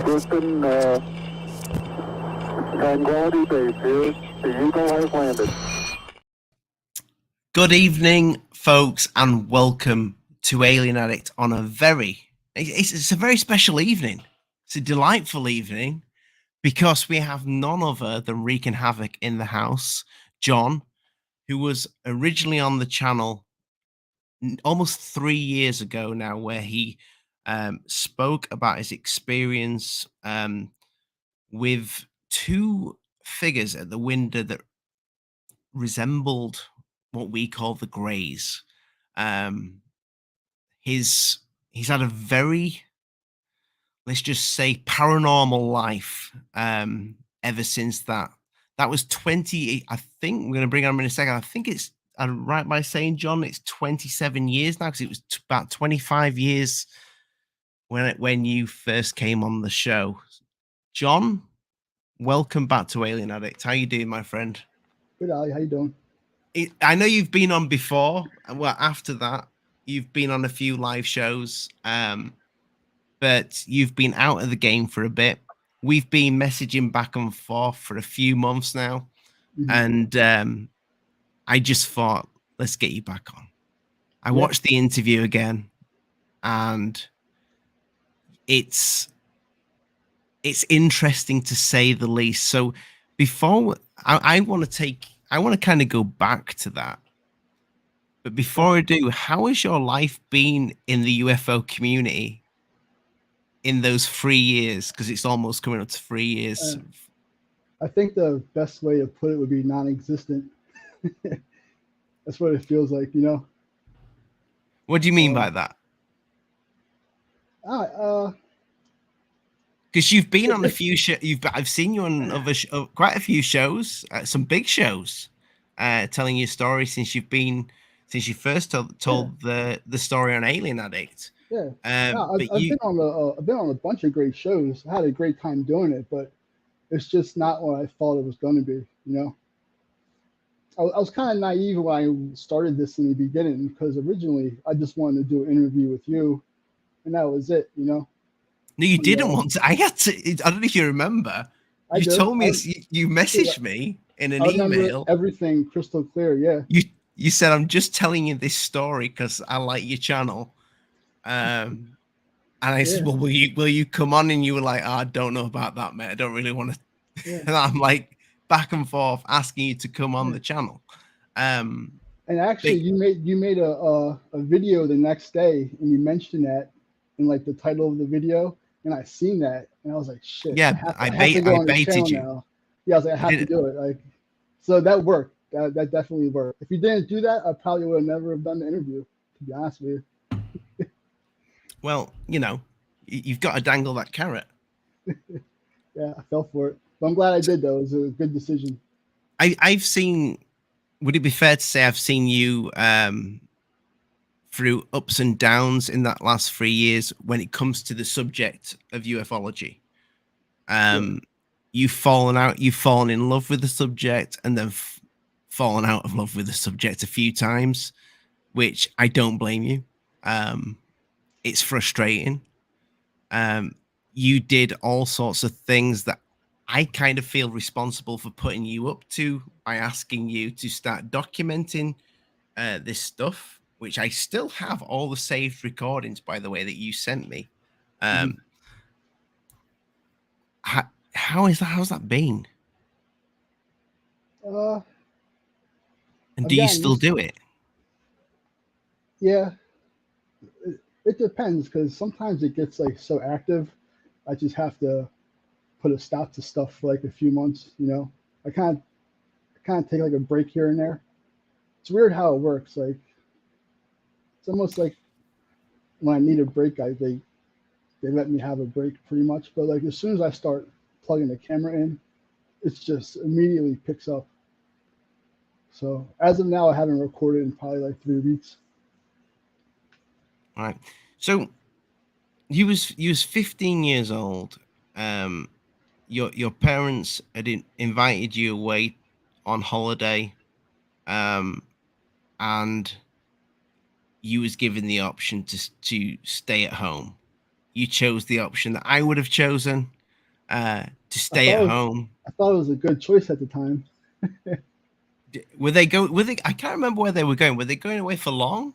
Houston, Tranquility Base here. The Eagle has landed. Good evening, folks, and welcome to Alien Addict on it's a very special evening. It's a delightful evening because we have none other than wreaking havoc in the house, John, who was originally on the channel almost 3 years ago now, where he spoke about his experience with two figures at the window that resembled what we call the Greys. He's had a very, let's just say, paranormal life ever since that. That was 20. I think we're going to bring on him in a second. I think I'm right by saying, John, it's 27 years now, because it was about 25 years when you first came on the show. John, welcome back to Alien Addict. How you doing, my friend? Good, Ali. How you doing? I know you've been on before. Well, after that, you've been on a few live shows, but you've been out of the game for a bit. We've been messaging back and forth for a few months now, and I just thought, let's get you back on. I watched the interview again, and it's interesting to say the least. So before I want to kind of go back to that. But before I do, how has your life been in the UFO community in those 3 years? Because it's almost coming up to 3 years. I think the best way to put it would be non-existent. That's what it feels like, you know? What do you mean by that? Because you've been on a few shows. I've seen you on quite a few shows, some big shows, telling your story since you first told the story on Alien Addict. Yeah, I've been on a bunch of great shows. I had a great time doing it, but it's just not what I thought it was going to be. You know, I was kind of naive when I started this in the beginning, because originally I just wanted to do an interview with you, and that was it. You know. No, you didn't want to. I had to. I don't know if you remember. You told me. You messaged me in an email. Everything crystal clear. Yeah. You said, I'm just telling you this story because I like your channel. And I said, well, will you come on? And you were like, I don't know about that, mate. I don't really want to. Yeah. And I'm like back and forth asking you to come on the channel. And actually, you made a video the next day, and you mentioned that in like the title of the video, and I seen that, and I was like, shit. Yeah, I baited you. Now. Yeah, I was like, I have to do it. Like, so that worked. That definitely worked. If you didn't do that, I probably would have never have done the interview, to be honest with you. Well, you know, you've got to dangle that carrot. Yeah, I fell for it. But I'm glad I did, though. It was a good decision. I've seen, would it be fair to say I've seen you through ups and downs in that last 3 years when it comes to the subject of ufology? You've fallen in love with the subject, and then fallen out of love with the subject a few times, which I don't blame you. It's frustrating. You did all sorts of things that I kind of feel responsible for putting you up to by asking you to start documenting this stuff, which I still have all the saved recordings, by the way, that you sent me. How's that been? And do you still do it? Yeah, it depends, because sometimes it gets like so active, I just have to put a stop to stuff for like a few months. You know, I kind of take like a break here and there. It's weird how it works. Like, it's almost like when I need a break, they let me have a break pretty much. But like as soon as I start plugging the camera in, it's just immediately picks up. So as of now, I haven't recorded in probably like 3 weeks. All right. So you was 15 years old. Your parents had invited you away on holiday, and you was given the option to stay at home. You chose the option that I would have chosen, to stay at home. I thought it was a good choice at the time. Were they go? Were they? I can't remember where they were going. Were they going away for long?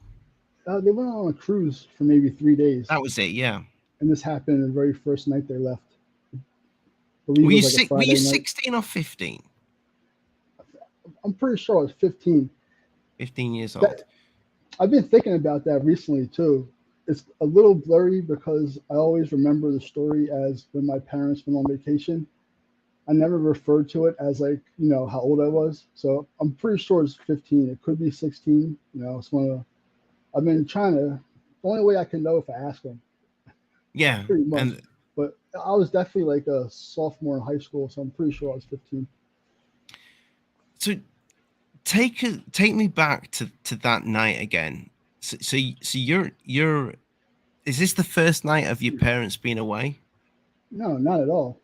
They went on a cruise for maybe 3 days, That was it. Yeah. and this happened the very first night they left. I believe Were it you was like a were Friday you night. 16 or 15? I'm pretty sure I was 15. 15 years old. I've been thinking about that recently too. It's a little blurry because I always remember the story as when my parents went on vacation. I never referred to it as like, how old I was. So I'm pretty sure it's 15. It could be 16. It's one of the, I've been trying to, the only way I can know if I ask them, Yeah, pretty much. and But I was definitely like a sophomore in high school, so I'm pretty sure I was 15. so take me back to that night again. So you're is this the first night of your parents being away? No, not at all.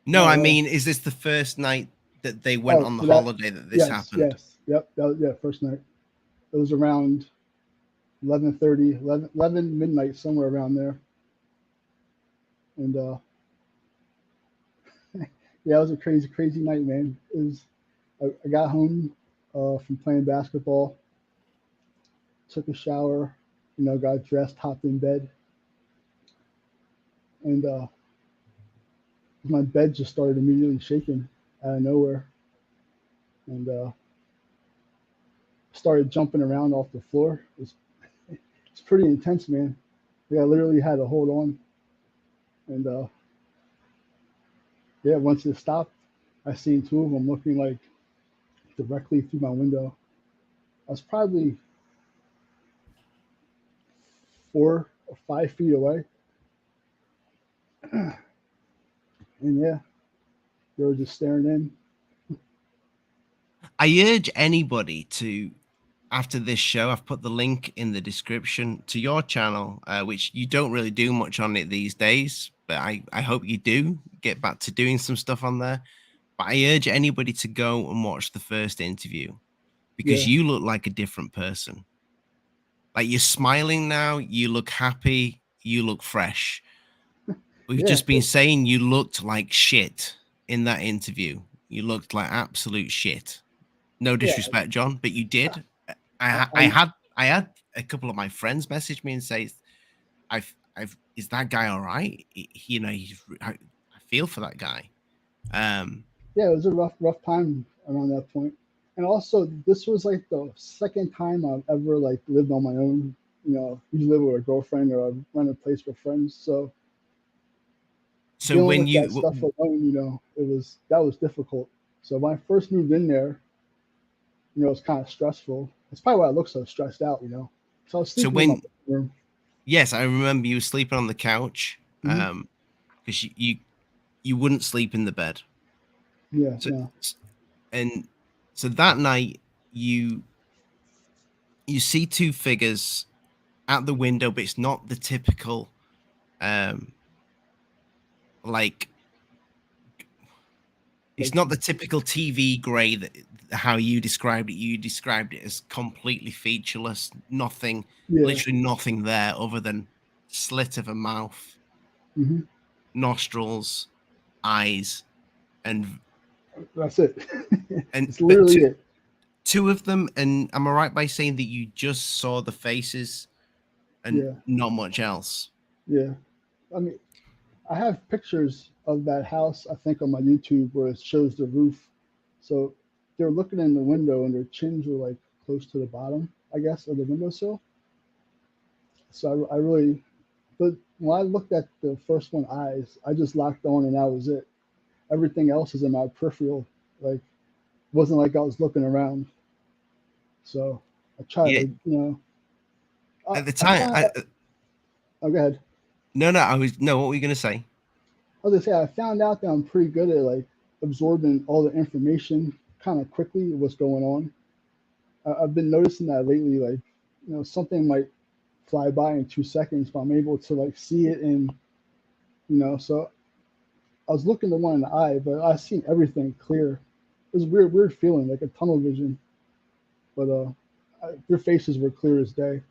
No, Not I at all. mean, is this the first night that they went on the So that, holiday that this yes, happened? yes. Yep. That was, yeah, first night. It was around 11:30, 11 midnight, somewhere around there. And yeah, it was a crazy, crazy night, man. I got home from playing basketball, took a shower, got dressed, hopped in bed, and my bed just started immediately shaking out of nowhere, and started jumping around off the floor. It's pretty intense, man. Yeah, I literally had to hold on, and yeah, once it stopped, I seen two of them looking like directly through my window. I was probably 4 or 5 feet away, and yeah, they were just staring in. I urge anybody to, after this show, I've put the link in the description to your channel, which you don't really do much on it these days, but I hope you do get back to doing some stuff on there. But I urge anybody to go and watch the first interview because Yeah, you look like a different person. Like you're smiling now, you look happy, you look fresh. We've yeah, just been saying you looked like shit in that interview. You looked like absolute shit. No yeah. disrespect, John, but you did. I, I had a couple of my friends message me and say, I've is that guy all right? I feel for that guy. yeah, it was a rough time around that point. And also, this was like the second time I've ever like lived on my own. Usually live with a girlfriend or I rent a place with friends. So So dealing when with that stuff alone, that was difficult. So when I first moved in there, it was kind of stressful. That's probably why I look so stressed out. So I was so sleeping in my when room. yes, I remember you were sleeping on the couch, Hmm. because you wouldn't sleep in the bed. Yeah, So no, and so that night you see two figures at the window, but it's not the typical um like like it's not the typical TV gray that how you described it. You described it as completely featureless, nothing, yeah, literally nothing there other than slit of a mouth, hmm, nostrils, eyes, and that's it. and It's but literally it. two of them. And am I right by saying that you just saw the faces and Yeah, not much else? yeah. I mean, I have pictures of that house, I think, on my YouTube where it shows the roof. So they're looking in the window and their chins were like close to the bottom, I guess, of the windowsill. So I really, but when I looked at the first one, eyes, I just locked on and that was it. Everything else is in my peripheral. Like, wasn't like I was looking around. So I tried Yeah. to, At the I time, found, oh, go ahead. no, I was no. What were you gonna say? I was gonna say I found out that I'm pretty good at like absorbing all the information kind of quickly. What's going on? I've been noticing that lately. Like, something might fly by in 2 seconds, but I'm able to like see it in, So I was looking the one in the eye, but I seen everything clear. It was a weird feeling, like a tunnel vision. But their faces were clear as day.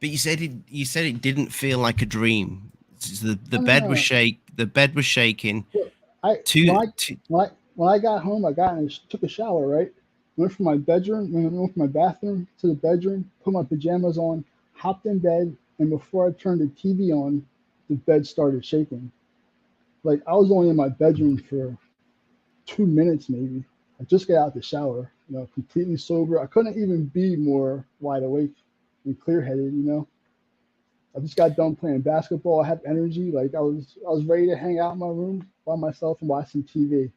But you said it didn't feel like a dream. The No, no, bed was no. the bed was shaking. I Two, when I when I got home, I got and took a shower. Right, went from my bedroom, went from my bathroom to the bedroom, put my pajamas on, hopped in bed, and before I turned the TV on, the bed started shaking. Like I was only in my bedroom for 2 minutes, maybe. I just got out the shower, completely sober. I couldn't even be more wide awake and clear headed. I just got done playing basketball. I have energy. Like I was ready to hang out in my room by myself and watch some TV.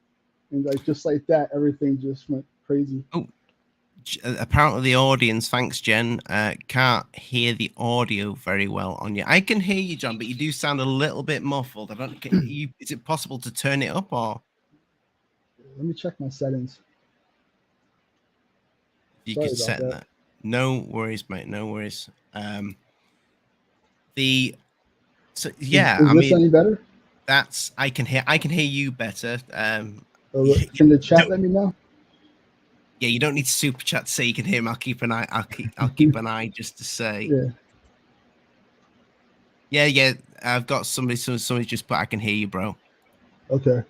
And like just like that, everything just went crazy. oh, apparently the audience, thanks Jen, can't hear the audio very well on you. I can hear you, John, but you do sound a little bit muffled. I don't. Is it possible to turn it up, or Let me check my settings. you Sorry could about set that. that? No worries, mate. No worries. The so yeah, Is I this mean any better? that's I can hear you better. Can the chat Don't, let me know? yeah, you don't need to super chat to say you can hear him. I'll keep an eye. I'll keep an eye just to say. Yeah. Yeah. I've got somebody just put I can hear you, bro. Okay. All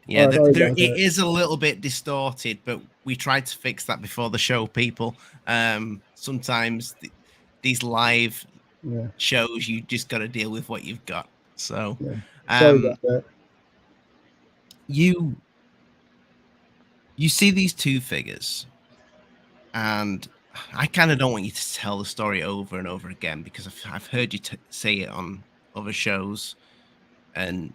Yeah, right. Sorry there about it that. is a little bit distorted, but we tried to fix that before the show. People, sometimes these live Yeah. shows, you just got to deal with what you've got. So, Yeah. Sorry um, about that. you see these two figures, and I kind of don't want you to tell the story over and over again because I've heard you say it on other shows. And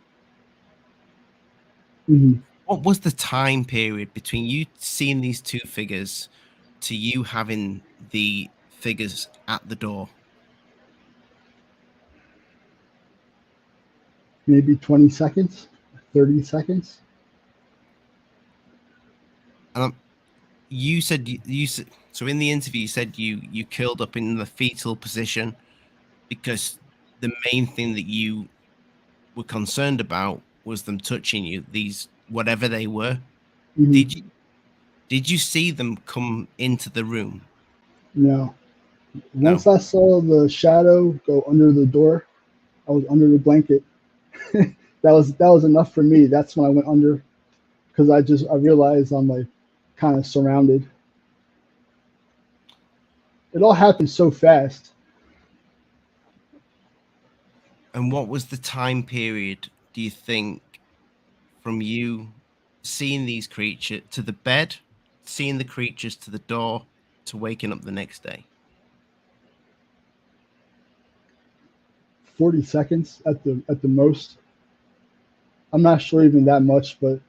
Hmm. what was the time period between you seeing these two figures to you having the figures at the door? Maybe 20 seconds, 30 seconds. And you said so in the interview you said you curled up in the fetal position because the main thing that you were concerned about was them touching you, these whatever they were. Hmm. Did you see them come into the room? No. No. Once I saw the shadow go under the door, I was under the blanket. That was enough for me. That's when I went under because I realized I'm like kind of surrounded. It all happened so fast. And what was the time period, do you think, from you seeing these creatures to the bed, seeing the creatures to the door, to waking up the next day? 40 seconds at the most. I'm not sure even that much, but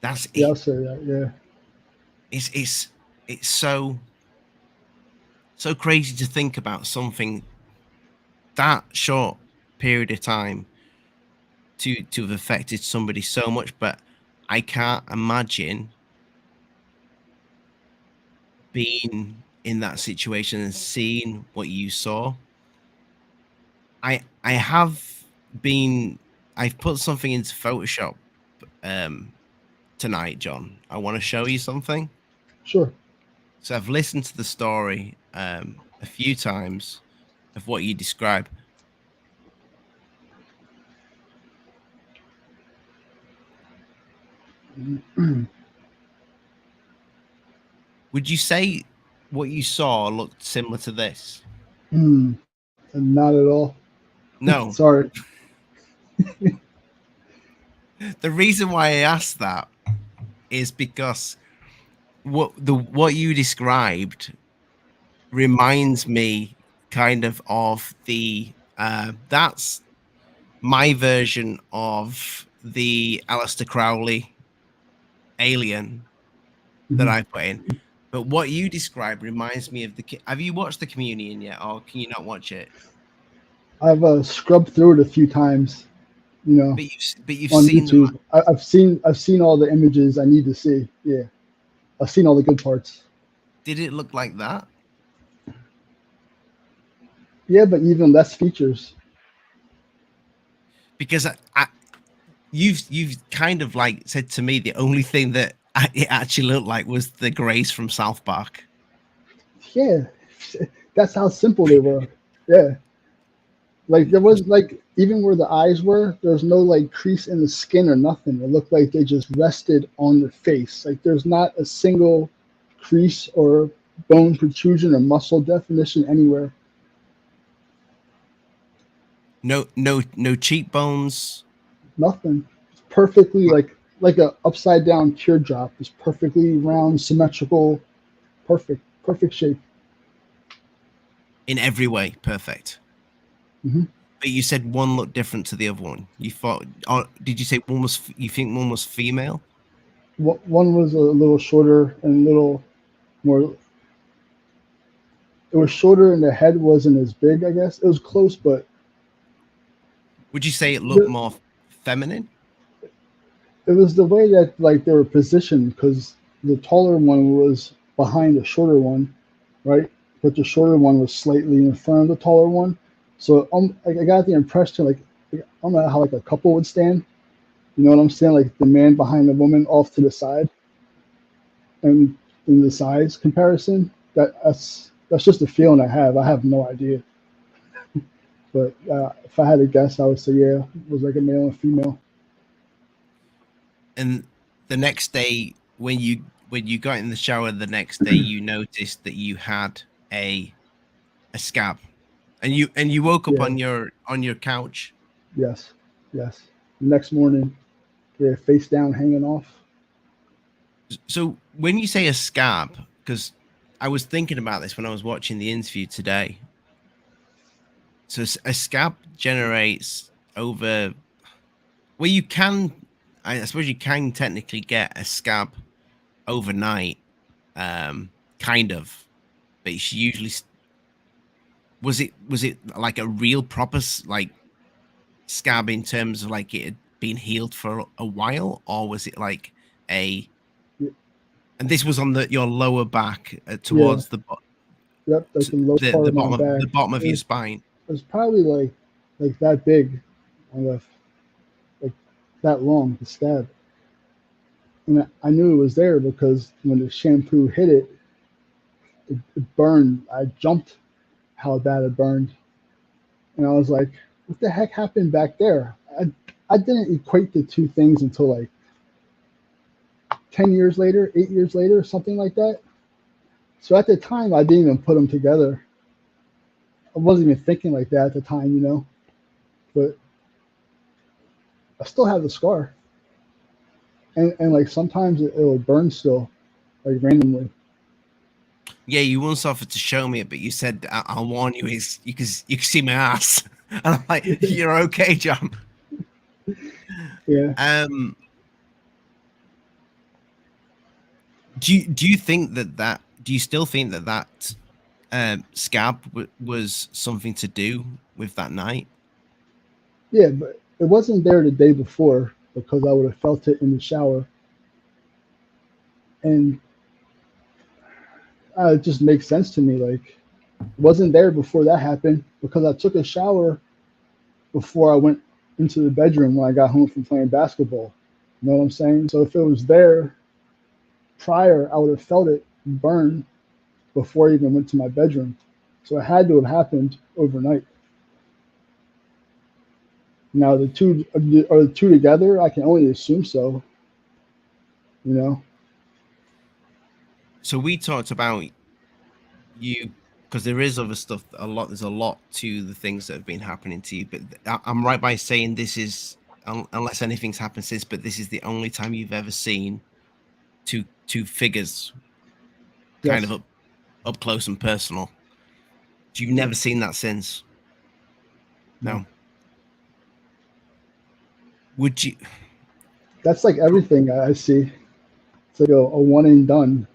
That's yeah, it. I'll say that. Yeah. It's so crazy to think about something that short period of time to have affected somebody so much, but I can't imagine being in that situation and seeing what you saw. I have been I've put something into Photoshop um tonight, John. I want to show you something. Sure. So I've listened to the story a few times of what you describe. Would you say what you saw looked similar to this? Hmm. Not at all. No. Sorry. The reason why I asked that is because what you described reminds me kind of the that's my version of the Aleister Crowley alien that Mhm. I put in. But what you described reminds me of have you watched the Communion yet, or can you not watch it? I've scrubbed through it a few times, But you've on seen the YouTube. I've seen all the images I need to see. Yeah, I've seen all the good parts. did it look like that? Yeah, but even less features. Because you've kind of like said to me the only thing that it actually looked like was the Grays from South Park. Yeah, that's how simple they were. Yeah, Like there was like even where the eyes were, there's no like crease in the skin or nothing. It looked like they just rested on the face. Like there's not a single crease or bone protrusion or muscle definition anywhere. No cheekbones. Nothing. It's perfectly like a upside down teardrop. It's perfectly round, symmetrical, perfect shape. In every way, perfect. Hmm. But you said one looked different to the other one. You thought, or did you say one was? You think one was female? One was a little shorter and a little more. It was shorter and the head wasn't as big. I guess it was close, but Would you say it looked the, more feminine? it was the way that like they were positioned because the taller one was behind the shorter one, right? But the shorter one was slightly in front of the taller one. So I got the impression like I don't know how like a couple would stand. You know what I'm saying? Like the man behind the woman off to the side, and in the size comparison, that's just a feeling I have. I have no idea, but if I had to guess, I would say yeah, it was like a male and female. And the next day, when you got in the shower, the next day you noticed that you had a scab, and you woke up Yeah. on your couch. Yes. Yes. The next morning, yeah, face down, hanging off. So when you say a scab, because I was thinking about this when I was watching the interview today. So a scab generates over. Well, you can. I suppose you can technically get a scab overnight, kind of, but it's usually. Was it like a real proper like scab in terms of like it had been healed for a while, or was it like a? Y- And this was on your lower back Yeah. towards Yep. Like the low part of my back. the bottom of It your was, spine. it was probably like that big, on the like that long, the scab. And I knew it was there because when the shampoo hit it, it burned. I jumped how bad it burned, and I was like, "What the heck happened back there?" I didn't equate the two things until like 10 years later, 8 years later, something like that. So at the time, I didn't even put them together. I wasn't even thinking like that at the time, you know. But I still have the scar, and like sometimes it'll burn still, like randomly. Yeah, you once offered to show me it, but you said I'll warn you. Is you can see my ass, and I'm like, you're okay, John. Yeah, Um, do you think that do you still think that scab was something to do with that night? yeah, but it wasn't there the day before because I would have felt it in the shower, and it just makes sense to me. Like it wasn't there before that happened because I took a shower before I went into the bedroom when I got home from playing basketball. You know what I'm saying? So if it was there prior, I would have felt it burn before I even went to my bedroom. So it had to have happened overnight. Now the two are the two together. I can only assume so. You know. So we talked about you because there is other stuff. There's a lot to the things that have been happening to you. But I'm right by saying this is unless anything's happened since. But this is the only time you've ever seen two figures kind of Yes. up close and personal. You've Yeah. never seen that since. No. No. Would you? That's like everything I see. It's like a one and done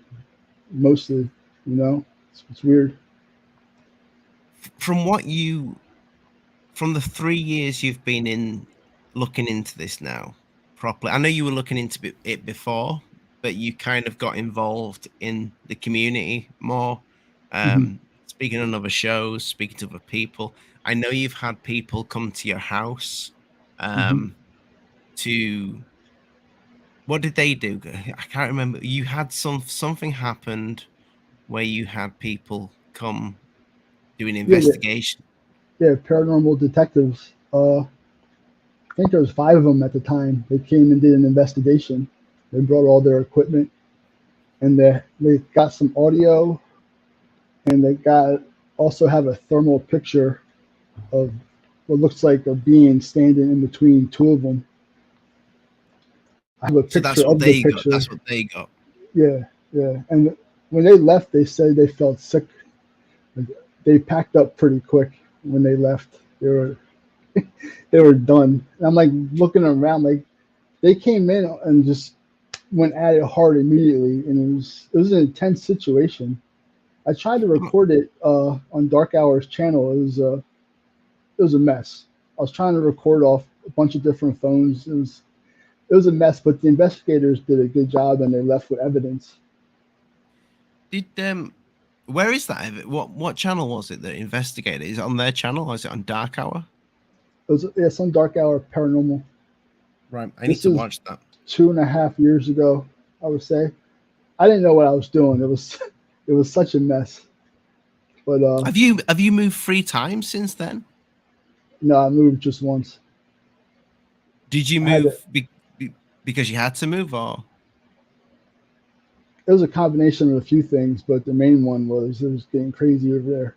mostly. You know. It's weird. From what you from the 3 years you've been in looking into this now properly, I know you were looking into it before, but you kind of got involved in the community more, Hmm. speaking on other shows, speaking to other people. I know you've had people come to your house, Hmm. um, to what did they do? I can't remember. You had something happened where you had people come do an Yeah. investigation. yeah, paranormal detectives. I think there was 5 of them at the time. They came and did an investigation. They brought all their equipment, and they got some audio, and they got also have a thermal picture of what looks like a being standing in between 2 of them. I have a So that's picture what of the they got. picture. That's what they got. Yeah, yeah. And when they left, they said they felt sick. They packed up pretty quick when they left. They were done. And I'm like looking around, like they came in and just went at it hard immediately, and it was an intense situation. I tried to record it on Dark Hours channel. It was a mess. I was trying to record off a bunch of different phones. It was a mess, but the investigators did a good job, and they left with evidence. Did where is that? What channel was it that investigated? Is it on their channel or is it on Dark Hour? It's on Dark Hour Paranormal. Right, I need This to is watch that. 2.5 years ago, I would say. I didn't know what I was doing. It was it was such a mess. But Have you moved 3 times since then? no, I moved just once. Did you I had to, move because you had to move, or it was a combination of a few things, but the main one was it was getting crazy over there.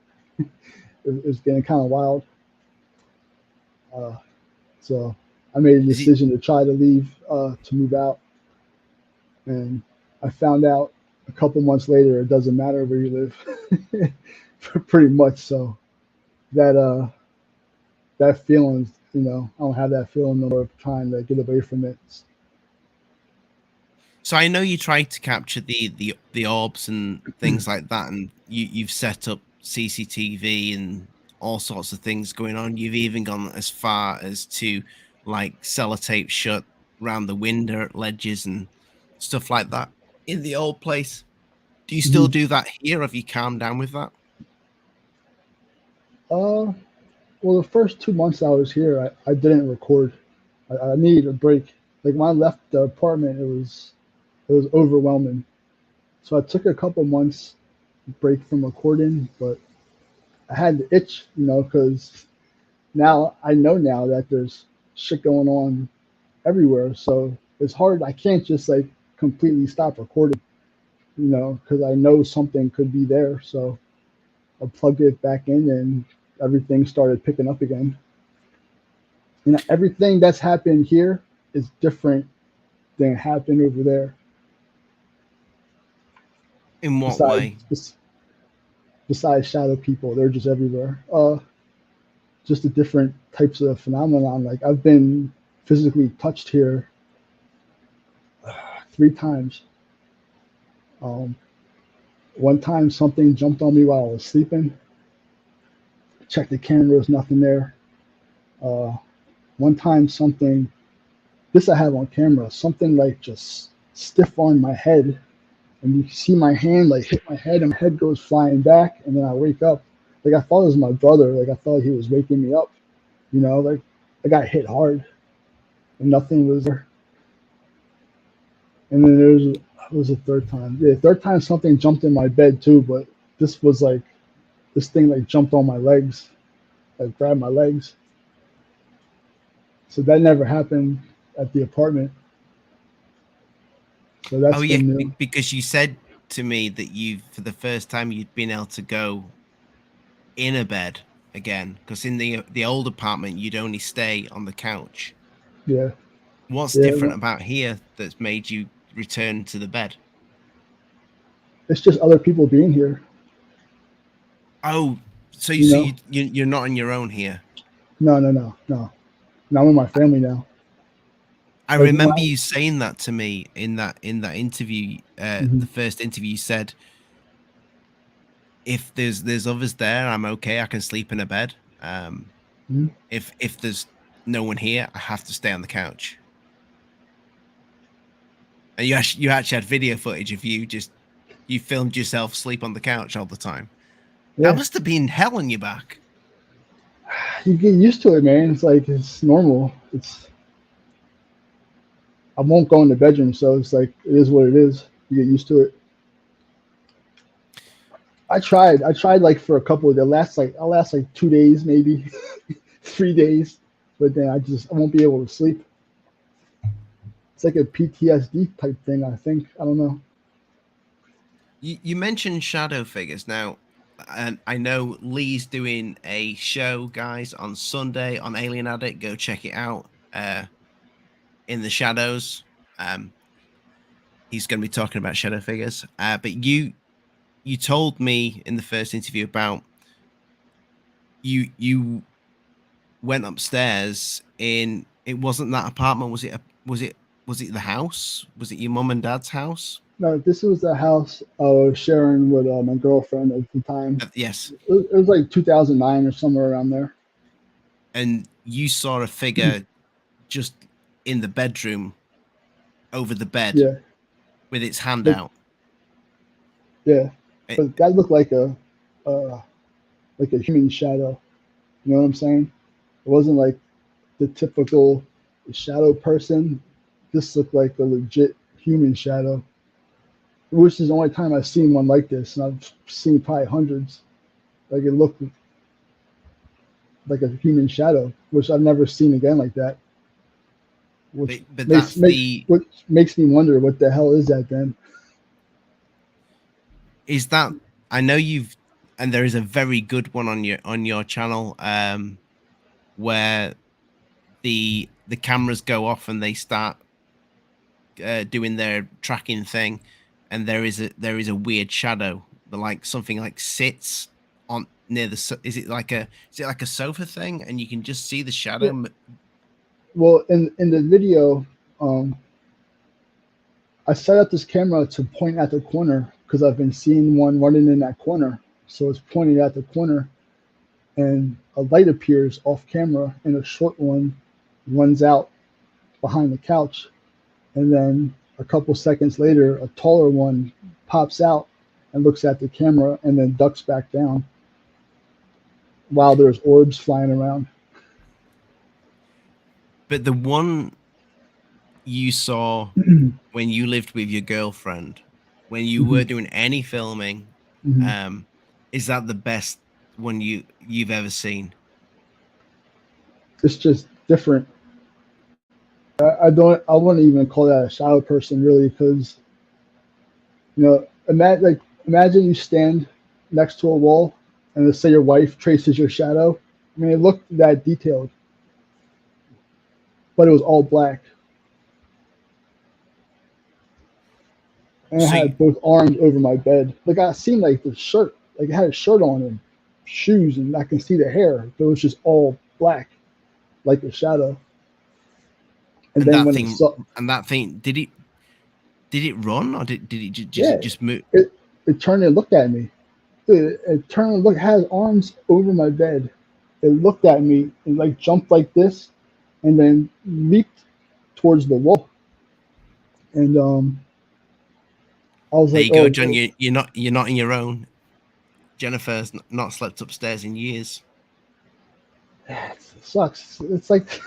It was getting kind of wild. Uh, so I made a is it? decision to try to leave, to move out, and I found out a couple months later it doesn't matter where you live, pretty much. So that that feeling, I don't have that feeling no more of trying to get away from it. So I know you tried to capture the orbs and things like that, and you've set up CCTV and all sorts of things going on. You've even gone as far as to like sellotape shut around the window at ledges and stuff like that in the old place. Do you still Mhm. do that here? Have you calmed down with that? Uh, well, the first 2 months I was here, I didn't record. I needed a break. Like when I left the apartment, it was overwhelming. So I took a couple months break from recording, but I had the itch, because now I know now that there's shit going on everywhere. So it's hard. I can't just like completely stop recording, because I know something could be there. So I plugged it back in, and everything started picking up again. Everything that's happened here is different than happened over there. In what way? Besides, besides shadow people, they're just everywhere. Just the different types of phenomenon. Like I've been physically touched here 3 times. Um, One time something jumped on me while I was sleeping. Checked the cameras, nothing there. Uh, One time something, this I have on camera, something like just stiff on my head, and you see my hand like hit my head, and my head goes flying back, and then I wake up. Like I thought it was my brother. Like I thought he was waking me up. Like I got hit hard, and nothing was there. And then it was the third time. Yeah, third time something jumped in my bed too, but this was like this thing like jumped on my legs, like grabbed my legs. So that never happened at the apartment. So Oh that's yeah, been new. because you said to me that you, for the first time, you'd been able to go in a bed again. Because in the old apartment, you'd only stay on the couch. Yeah, What's yeah. different about here that's made you return to the bed? It's just other people being here. Oh, so you You so know? you're not on your own here. No, no, no, no. No, I'm with my family now. I Like when remember you saying that to me in that interview, mhm, the first interview. You said, if there's others there, I'm okay. I can sleep in a bed. mhm. If there's no one here, I have to stay on the couch. And you actually had video footage of you filmed yourself sleep on the couch all the time. That Yeah, must have been hell on your back. you get used to it, man. It's like it's normal. I won't go in the bedroom, so it's like it is what it is. You get used to it. I tried like for a couple of the last like I'll last like 2 days maybe 3 days, but then I won't be able to sleep. It's like a PTSD type thing, I think. I don't know. You mentioned shadow figures now, and I know Lee's doing a show, guys, on Sunday on Alien Addict. Go check it out. In the shadows, he's going to be talking about shadow figures. But you told me in the first interview about you went upstairs in it wasn't that apartment, was it the house, was it your mum and dad's house? No, this was the house I was sharing with my girlfriend at the time. Yes. It was like 2009 or somewhere around there. And you saw a figure just in the bedroom over the bed Yeah, with its hand like, out. yeah, It, but that looked like a human shadow. You know what I'm saying? It wasn't like the typical shadow person. This looked like a legit human shadow, which is the only time I've seen one like this, and I've seen probably hundreds. Like it looked like a human shadow, which I've never seen again like that. Which but that's the which makes me wonder what the hell is that then? is that I know you've and there is a very good one on your channel where the cameras go off and they start doing their tracking thing, and there is a weird shadow that like something like sits on near the is it like a sofa thing, and you can just see the shadow. Yeah. Well, in the video, I set up this camera to point at the corner because I've been seeing one running in that corner. So it's pointing at the corner, and a light appears off camera, and a short one runs out behind the couch. And then a couple seconds later, a taller one pops out and looks at the camera and then ducks back down while there's orbs flying around. But the one you saw when you lived with your girlfriend, when you were doing any filming, is that the best one you've ever seen? It's just different. I wouldn't even call that a shadow person really, because imagine you stand next to a wall and let's say your wife traces your shadow. I mean, it looked that detailed, but it was all black. And it So had both arms over my bed. Like I seen like the shirt, like it had a shirt on and shoes, and I can see the hair, but it was just all black, like a shadow. And then when it saw, that thing did it run, or did it yeah, just move? it turned and looked at me. It turned and looked, had arms over my bed. It looked at me and like jumped like this, and then leaped towards the wall. And I was There like, you go, oh, John. You're not on your own. Jennifer's not slept upstairs in years. it sucks. It's like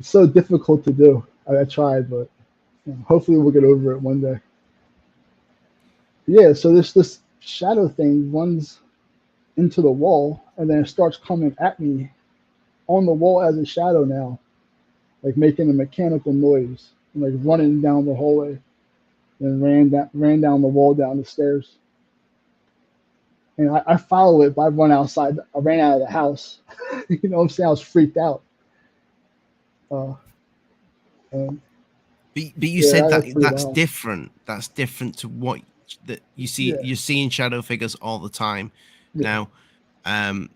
it's so difficult to do. I tried, but hopefully we'll get over it one day. Yeah, so this shadow thing runs into the wall, and then it starts coming at me on the wall as a shadow now, like making a mechanical noise, and like running down the hallway, and ran down the wall, down the stairs. And I follow it, but I run outside. I ran out of the house. You know what I'm saying? I was freaked out. And But you yeah, said that's pretty that's wild. different. That's different to what that you see. Yeah, You're seeing shadow figures all the time yeah. now.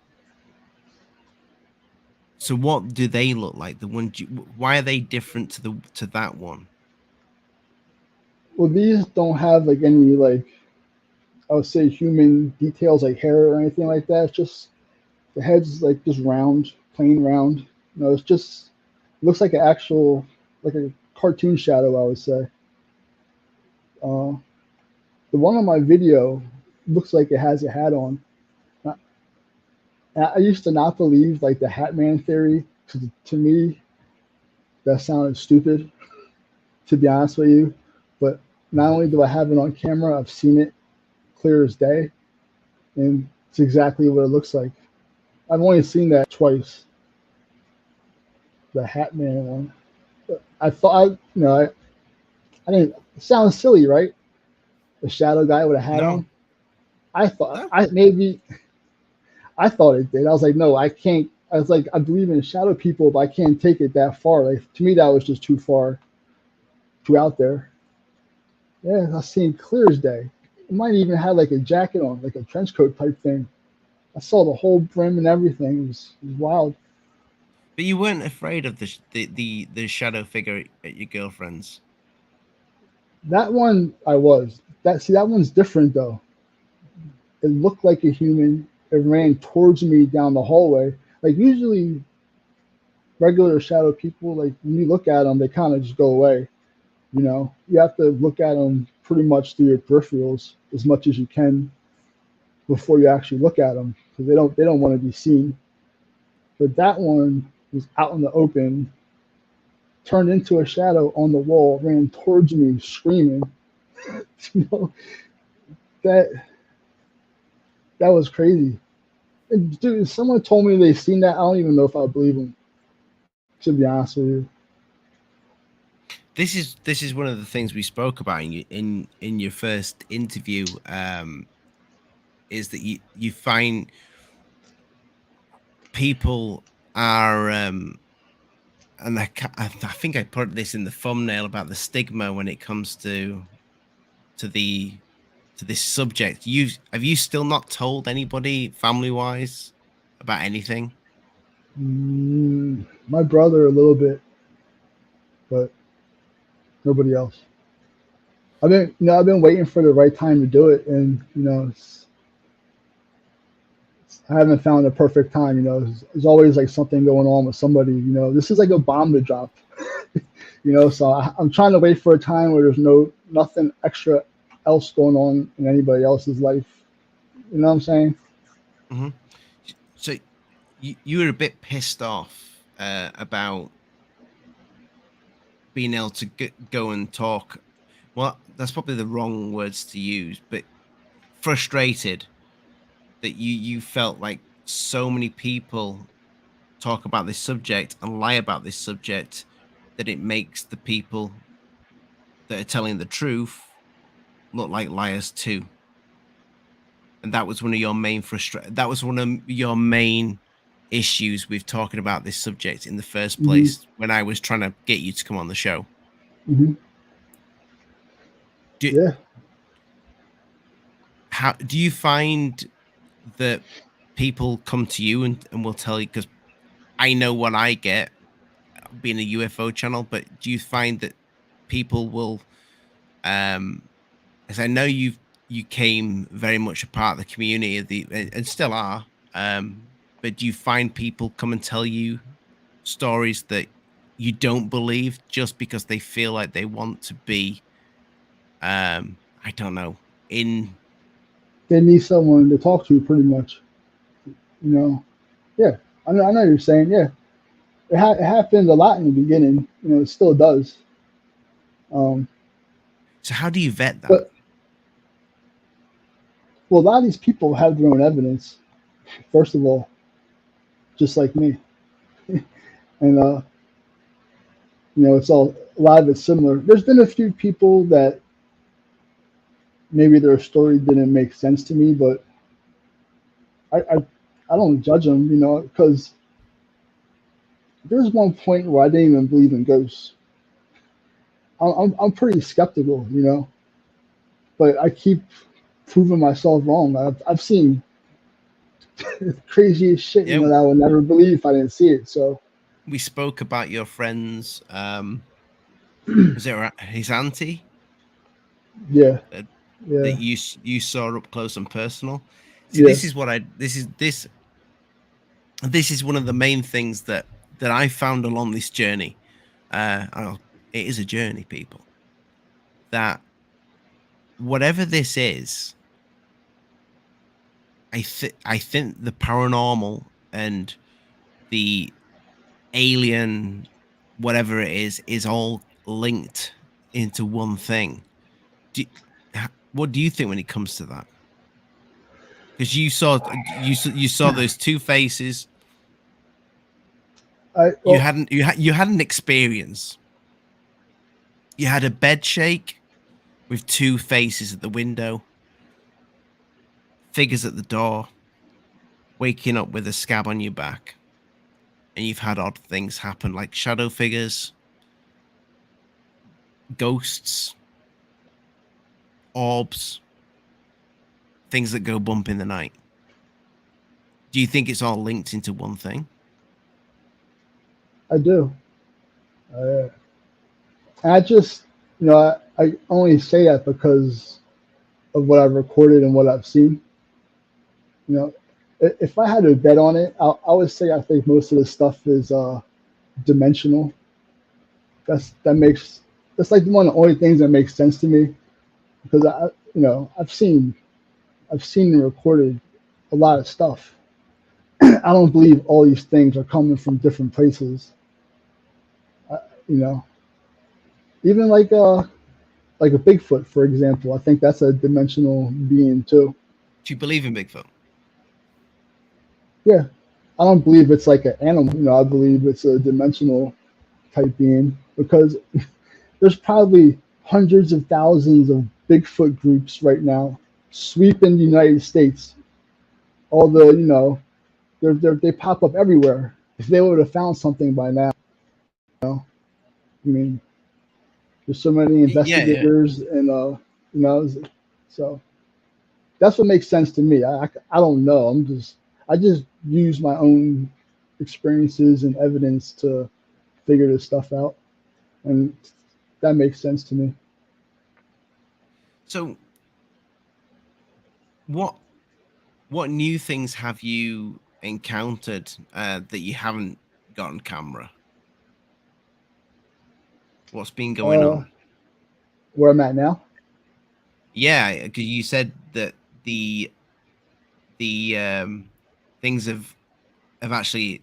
So what do they look like? The one, why are they different to that one? Well, these don't have like any like I would say human details like hair or anything like that. It's just the head's like just round, plain round. It's just looks like an actual like a cartoon shadow. I would say. Uh, the one on my video looks like it has a hat on. I used to not believe like the Hat Man theory. To me, that sounded stupid. To be honest with you, but not only do I have it on camera, I've seen it clear as day. and it's exactly what it looks like. I've only seen that twice, the Hat Man one. I thought, I didn't. It sounds silly, right? The shadow guy with a hat No, on. I thought no. I thought it did. I was like, no, I can't. I was like, I believe in shadow people, but I can't take it that far. Like to me, that was just too far, too out there. Yeah, I seen clear as day. It might even have like a jacket on, like a trench coat type thing. I saw the whole brim and everything. It was wild. But you weren't afraid of the shadow figure at your girlfriend's. That one I was. That one's different though. It looked like a human. It ran towards me down the hallway. Like usually regular shadow people, like when you look at them, they kind of just go away. You have to look at them pretty much through your peripherals as much as you can before you actually look at them because they don't want to be seen. But that one was out in the open, turned into a shadow on the wall, ran towards me screaming. you know that that was crazy. And dude, if someone told me they seen that, I don't even know if I believe them. To be honest with you. This is one of the things we spoke about in your first interview. Is that you find people are and I think I put this in the thumbnail about the stigma when it comes to the to this subject. Have you still not told anybody family wise about anything? My brother a little bit, but nobody else. I've been waiting for the right time to do it, and I haven't found the perfect time. There's always like something going on with somebody. This is like a bomb to drop. So I'm trying to wait for a time where there's nothing extra else going on in anybody else's life. You know what I'm saying? Hmm. So you were a bit pissed off about being able to go and talk. Well, that's probably the wrong words to use, but frustrated that you felt like so many people talk about this subject and lie about this subject that it makes the people that are telling the truth look like liars too. And that was one of your main that was one of your main issues with talking about this subject in the first hmm place when I was trying to get you to come on the show. hmm Do, Yeah. how do you find that people come to you and will tell you, because I know what I get being a UFO channel, but do you find that people will as I know you came very much a part of the community of the and still are, but do you find people come and tell you stories that you don't believe just because they feel like they want to be I don't know, in They need someone to talk to, pretty much. You know. Yeah. I know you're saying. Yeah. It happened a lot in the beginning. It still does. Um, so how do you vet that? but well, a lot of these people have their own evidence. First of all, just like me, and it's all a lot of it's similar. There's been a few people that maybe their story didn't make sense to me, but I I, I don't judge them, because there's one point where I didn't even believe in ghosts. I'm pretty skeptical, but I keep proving myself wrong. I've seen craziest shit, Yeah, that I would never believe if I didn't see it. So we spoke about your friends was it his auntie yeah, that, that yeah, you saw up close and personal. See, yeah. this is what I this is one of the main things that I found along this journey. It is a journey, people. That whatever this is, I think the paranormal and the alien, whatever it is all linked into one thing. Do, what do you think when it comes to that? Because you saw those two faces. You had an experience. You had a bed shake with two faces at the window, figures at the door, waking up with a scab on your back, and you've had odd things happen like shadow figures, ghosts, orbs, things that go bump in the night. Do you think it's all linked into one thing? I do. I just, I only say that because of what I've recorded and what I've seen. If I had to bet on it, I would say I think most of the stuff is dimensional. That's like one of the only things that makes sense to me, because I've seen and recorded a lot of stuff. I don't believe all these things are coming from different places. Even like a Bigfoot, for example. I think that's a dimensional being too. Do you believe in Bigfoot? Yeah, I don't believe it's like an animal. I believe it's a dimensional type being, because there's probably hundreds of thousands of Bigfoot groups right now sweeping the United States. Although they pop up everywhere. If they would have found something by now, I mean, there's so many investigators, and so that's what makes sense to me. I don't know. I just use my own experiences and evidence to figure this stuff out, and that makes sense to me. So, what new things have you encountered that you haven't got on camera? What's been going on? Where I'm at now? Yeah, because you said that the things have actually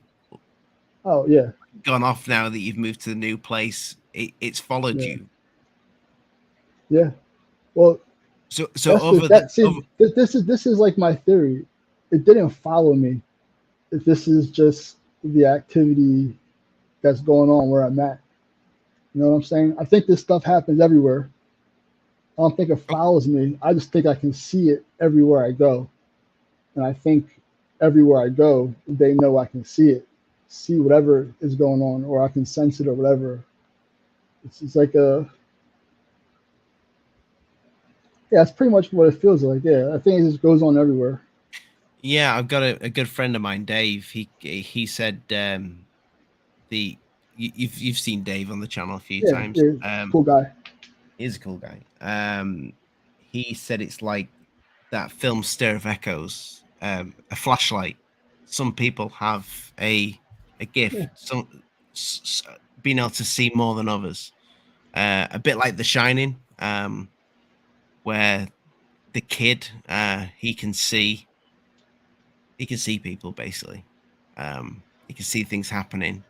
gone off now that you've moved to the new place. It's followed you. Yeah. Well, so this is like my theory. It didn't follow me. This is just the activity that's going on where I'm at. You know what I'm saying? I think this stuff happens everywhere. I don't think it follows me. I just think I can see it everywhere I go. And I think everywhere I go, they know I can see whatever is going on, or I can sense it, or whatever. It's like it's pretty much what it feels like. Yeah, I think it just goes on everywhere. Yeah, I've got a good friend of mine, Dave. He said you've seen Dave on the channel a few times. Yeah, cool guy. He's a cool guy. He said it's like that film Stir of Echoes, a flashlight. Some people have a gift, being able to see more than others. A bit like The Shining, where the kid he can see people basically. He can see things happening.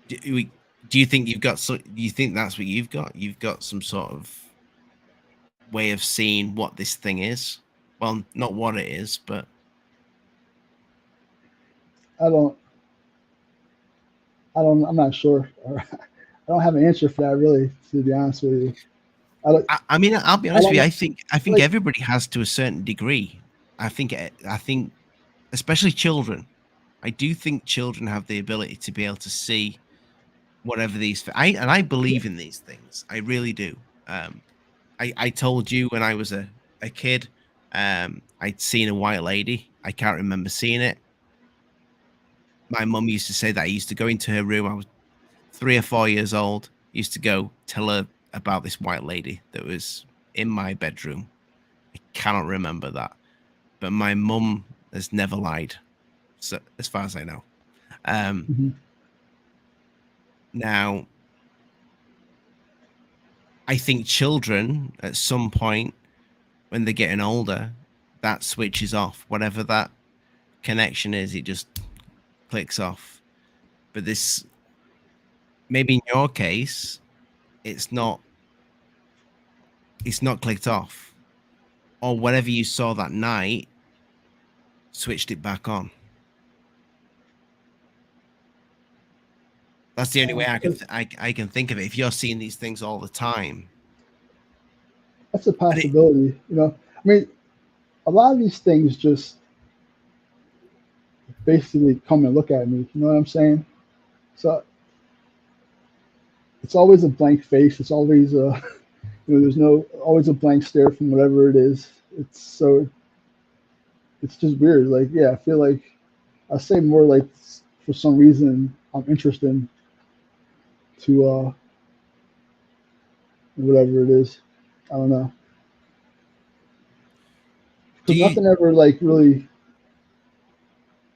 Do you think you've got? Do you think that's what you've got? You've got some sort of way of seeing what this thing is. Well, not what it is, but I'm not sure. I don't have an answer for that, really, to be honest with you. I mean, I'll be honest with you. I think everybody has to a certain degree. I think, especially children. I do think children have the ability to be able to see whatever these. I believe in these things. I really do. I told you when I was a kid, I'd seen a white lady. I can't remember seeing it. My mum used to say that I used to go into her room. I was 3 or 4 years old. Used to go tell her about this white lady that was in my bedroom. I cannot remember that, but my mum has never lied, so as far as I know. Now, I think children at some point when they're getting older, that switches off. Whatever that connection is, it just clicks off. But this, maybe in your case, it's not clicked off. or whatever you saw that night switched it back on. That's the only way I can think of it. If you're seeing these things all the time, That's a possibility. You know, I mean, a lot of these things just basically come and look at me. You know what I'm saying? So it's always a blank face. It's always a, you know, there's no always a blank stare from whatever it is. It's just weird. Like, yeah, I feel like I say more like for some reason I'm interested to whatever it is. I don't know. Because nothing ever like really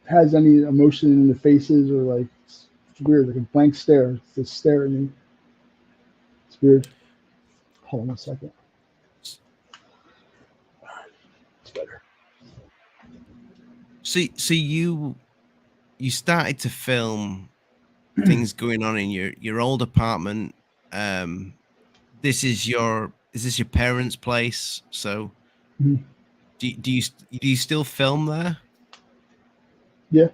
has any emotion in the faces or like it's weird, like a blank stare. It's just stare at me. It's weird. Hold on a second. It's better. So you started to film things going on in your old apartment. This is your parents' place? So Mhm. do you still film there? Yeah,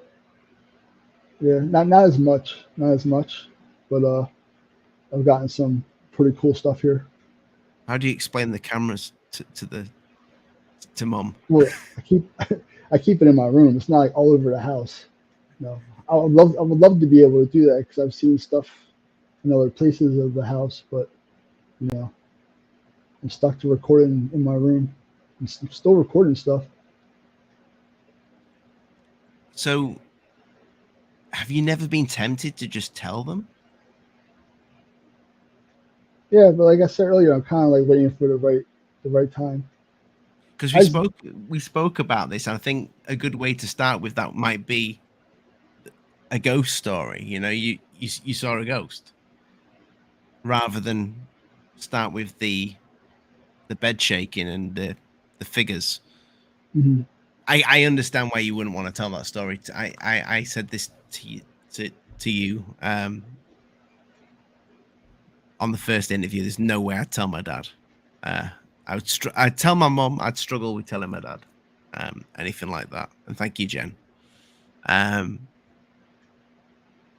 yeah. Not as much, but I've gotten some pretty cool stuff here. How do you explain the cameras to mom? Well, I keep it in my room. It's not like all over the house. No, I would love to be able to do that because I've seen stuff in other places of the house, but you know, I'm stuck to recording in my room. I'm still recording stuff. So have you never been tempted to just tell them? Yeah, but like I said earlier, I'm kind of like waiting for the right time. Because I just- we spoke about this. I think a good way to start with that might be a ghost story. You know, you saw a ghost rather than start with the bed shaking and the figures. Mhm. I understand why you wouldn't want to tell that story. I said this to you on the first interview. There's no way I'd tell my dad. I'd tell my mom. I'd struggle with telling my dad anything like that. And thank you, Jen.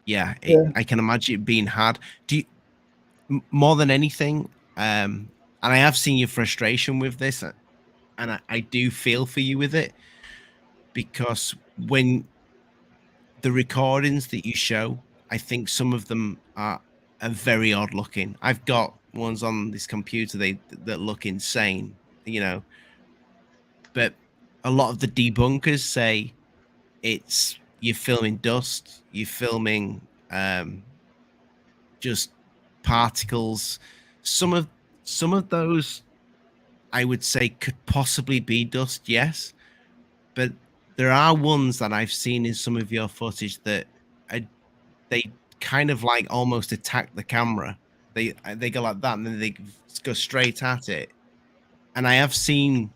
Yeah, Yeah, I can imagine it being hard. Do you, more than anything, and I have seen your frustration with this, and I do feel for you with it, because when the recordings that you show, I think some of them are very odd looking. I've got ones on this computer that look insane, you know, but a lot of the debunkers say it's you're filming dust, you're filming just particles. Some of those I would say could possibly be dust, yes, but there are ones that I've seen in some of your footage that are, they kind of like almost attack the camera. They go like that and then they go straight at it. And I've seen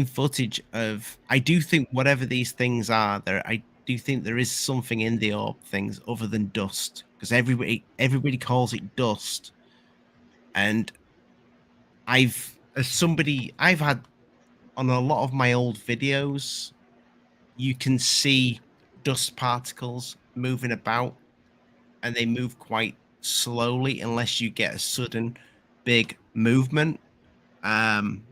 footage of. I do think whatever these things are, I do think there is something in the orb things other than dust, because everybody calls it dust. And I've had on a lot of my old videos, you can see dust particles moving about, and they move quite slowly unless you get a sudden big movement. Um,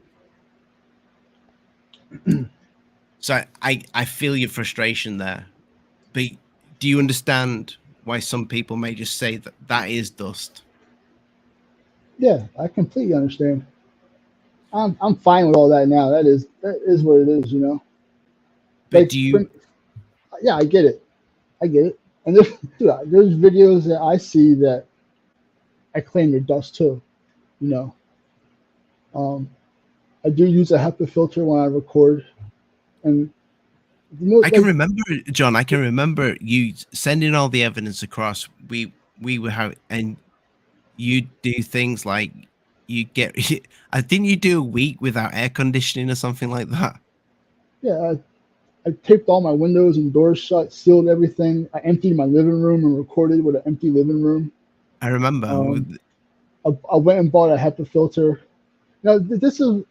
so I feel your frustration there, but do you understand why some people may just say that that is dust? yeah, I completely understand. I'm fine with all that now. That is what it is, you know. But Like, do you? yeah, I get it. I get it. And there's videos that I see that I claim they're dust too. You know, I do use a HEPA filter when I record, and you know, I can like, remember, John. I can remember you sending all the evidence across. We were having, and you do things like you get. I think you do a week without air conditioning or something like that. yeah, I taped all my windows and doors shut, sealed everything. I emptied my living room and recorded with an empty living room. I remember. I went and bought a HEPA filter. Now, this is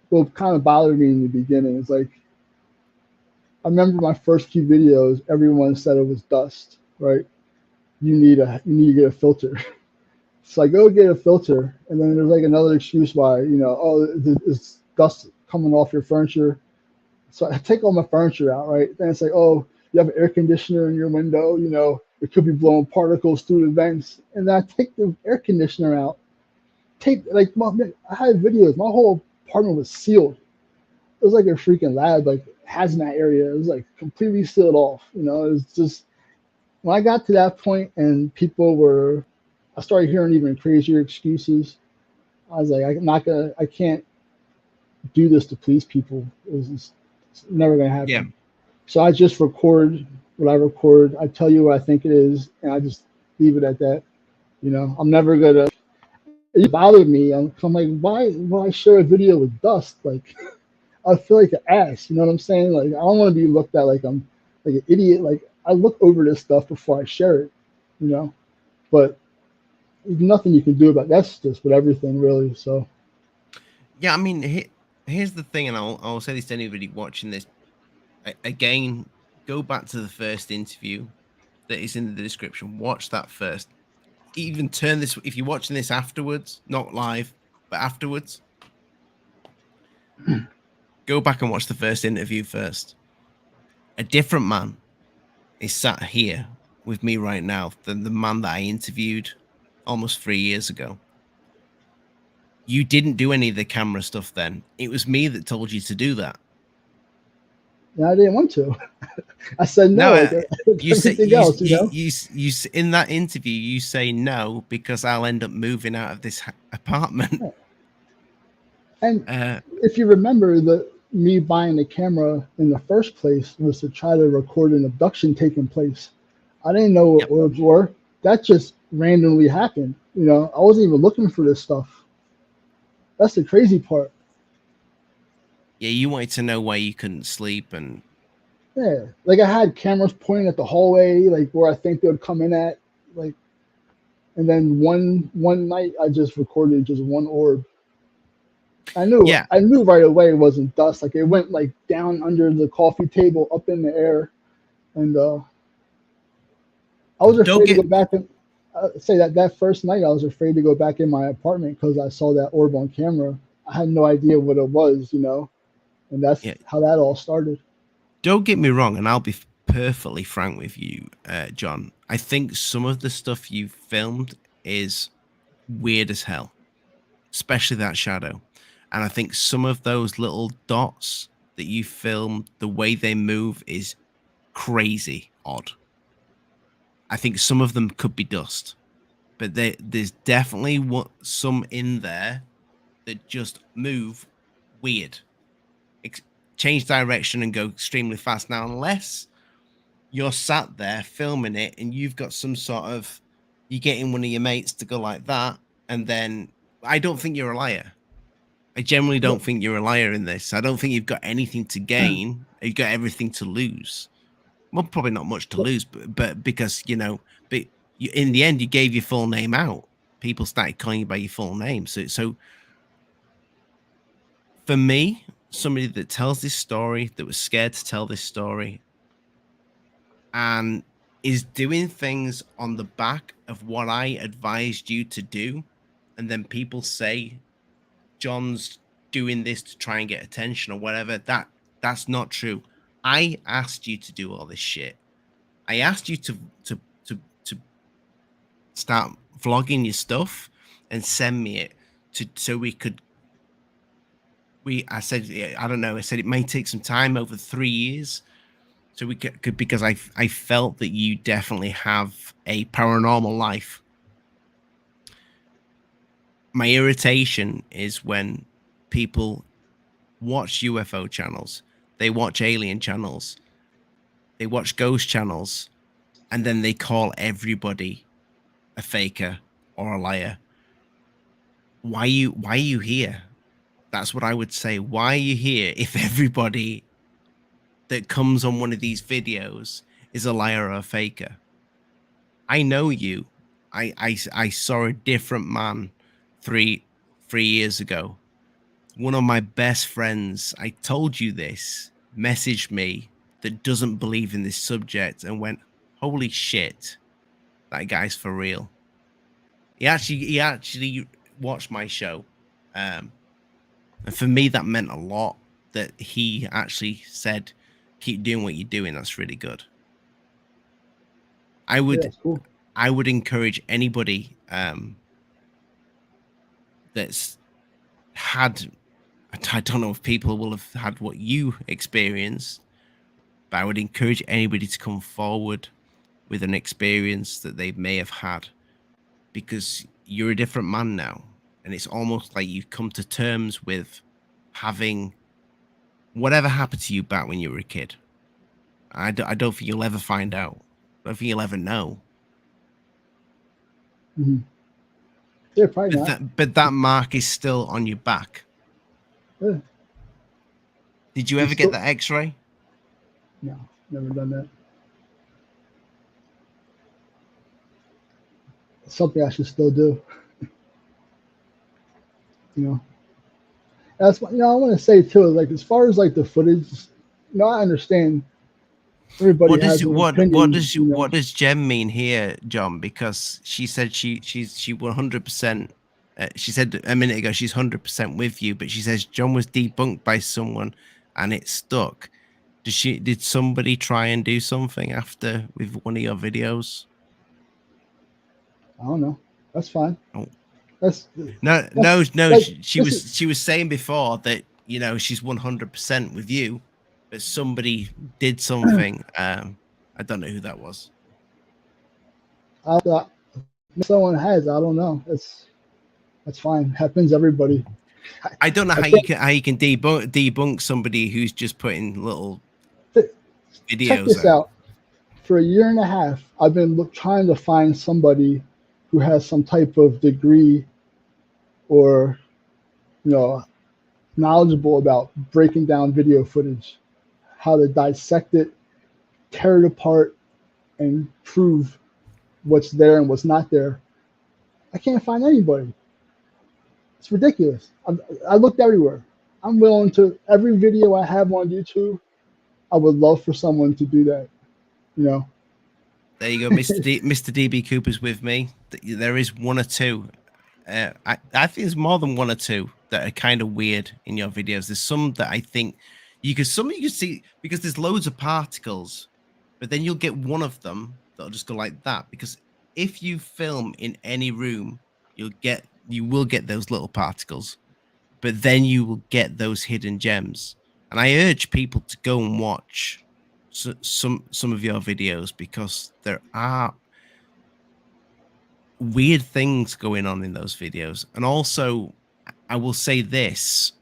what kind of bothered me in the beginning is like, I remember my first few videos, everyone said it was dust, right? You need to get a filter. So I go get a filter, and then there's like another excuse why, oh, it's dust coming off your furniture. So I take all my furniture out, right? Then it's like, oh, you have an air conditioner in your window, it could be blowing particles through the vents. And then I take the air conditioner out. I had videos, my whole apartment was sealed. It was like a freaking lab, like hazmat area. It was like completely sealed off. It was just, when I got to that point and I started hearing even crazier excuses. I was like, I can't do this to please people. It's never gonna happen. Yeah. So I just record what I record. I tell you what I think it is, and I just leave it at that. I'm never gonna. It bothered me. I'm like, why when I share a video with dust? Like, I feel like an ass. You know what I'm saying? Like, I don't want to be looked at like I'm like an idiot. Like, I look over this stuff before I share it. But there's nothing you can do about it. That's just with everything, really. So. Yeah, I mean, here's the thing, and I'll say this to anybody watching this. Again, go back to the first interview that is in the description. Watch that first. Even turn this, if you're watching this afterwards, not live, but afterwards, go back and watch the first interview first. A different man is sat here with me right now than the man that I interviewed almost 3 years ago. You didn't do any of the camera stuff then. It was me that told you to do that. And I didn't want to. I said no. You said everything else, you in that interview you say no because I'll end up moving out of this apartment. Yeah. And if you remember, me buying the camera in the first place was to try to record an abduction taking place. I didn't know what orbs were. That just randomly happened. I wasn't even looking for this stuff. That's the crazy part. Yeah, you wanted to know why you couldn't sleep, and yeah, like I had cameras pointing at the hallway, like where I think they would come in at, like. And then one night I just recorded just one orb. I knew right away it wasn't dust. Like it went like down under the coffee table, up in the air, and I was afraid to go back and say that first night I was afraid to go back in my apartment because I saw that orb on camera. I had no idea what it was, and that's how that all started. Don't get me wrong, and I'll be perfectly frank with you, John. I think some of the stuff you filmed is weird as hell, especially that shadow. And I think some of those little dots that you filmed, the way they move is crazy odd. I think some of them could be dust, but there's definitely some in there that just move weird, change direction and go extremely fast. Now, unless you're sat there filming it and you've got some sort of, you're getting one of your mates to go like that, and then I don't think you're a liar. I generally don't think you're a liar in this. I don't think you've got anything to gain. You've got everything to lose. Well, probably not much to lose, but because, but in the end, you gave your full name out. People started calling you by your full name. So for me, somebody that tells this story, that was scared to tell this story, and is doing things on the back of what I advised you to do, and then people say John's doing this to try and get attention or whatever, that's not true. I asked you to do all this shit. I asked you to start vlogging your stuff and send me it so we could. I said, I don't know. I said it may take some time over 3 years, so we could because I felt that you definitely have a paranormal life. My irritation is when people watch UFO channels, they watch alien channels, they watch ghost channels, and then they call everybody a faker or a liar. Why are you here? That's what I would say. Why are you here if everybody that comes on one of these videos is a liar or a faker? I know you. I saw a different man three years ago one of my best friends, I told you this, messaged me that doesn't believe in this subject and went, holy shit, that guy's for real. He actually watched my show. And for me, that meant a lot that he actually said, keep doing what you're doing. That's really good. I would, that's cool. I would encourage anybody that's had, I don't know if people will have had what you experienced, but I would encourage anybody to come forward with an experience that they may have had, because you're a different man now. And it's almost like you've come to terms with having whatever happened to you back when you were a kid. I don't think you'll ever find out. I don't think you'll ever know. Mm-hmm. Yeah, probably not. But that mark is still on your back. Yeah. Did you ever get that X-ray? No, never done that. It's something I should still do. You know, that's what, I want to say too. Like, as far as like the footage, I understand. Everybody has an opinion, what does Jem mean here, John? Because she said she 100%. She said a minute ago she's 100% with you, but she says John was debunked by someone and it stuck. Did somebody try and do something after with one of your videos? I don't know. That's fine. Oh. No. Like, she was saying before that she's 100% with you, but somebody did something. I don't know who that was. Someone has. I don't know. That's fine. Happens to everybody. I don't know how you can debunk somebody who's just putting little videos. Check this out. For a year and a half, I've been trying to find somebody who has some type of degree or knowledgeable about breaking down video footage, how to dissect it, tear it apart, and prove what's there and what's not there. I can't find anybody. It's ridiculous. I looked everywhere. I'm willing to, every video I have on YouTube, I would love for someone to do that. There you go, Mr. DB Cooper's with me. There is one or two. I think there's more than one or two that are kind of weird in your videos. There's some that I think you can see, because there's loads of particles, but then you'll get one of them that'll just go like that. Because if you film in any room, you will get those little particles, but then you will get those hidden gems. And I urge people to go and watch some of your videos, because there are weird things going on in those videos. And also, I will say this,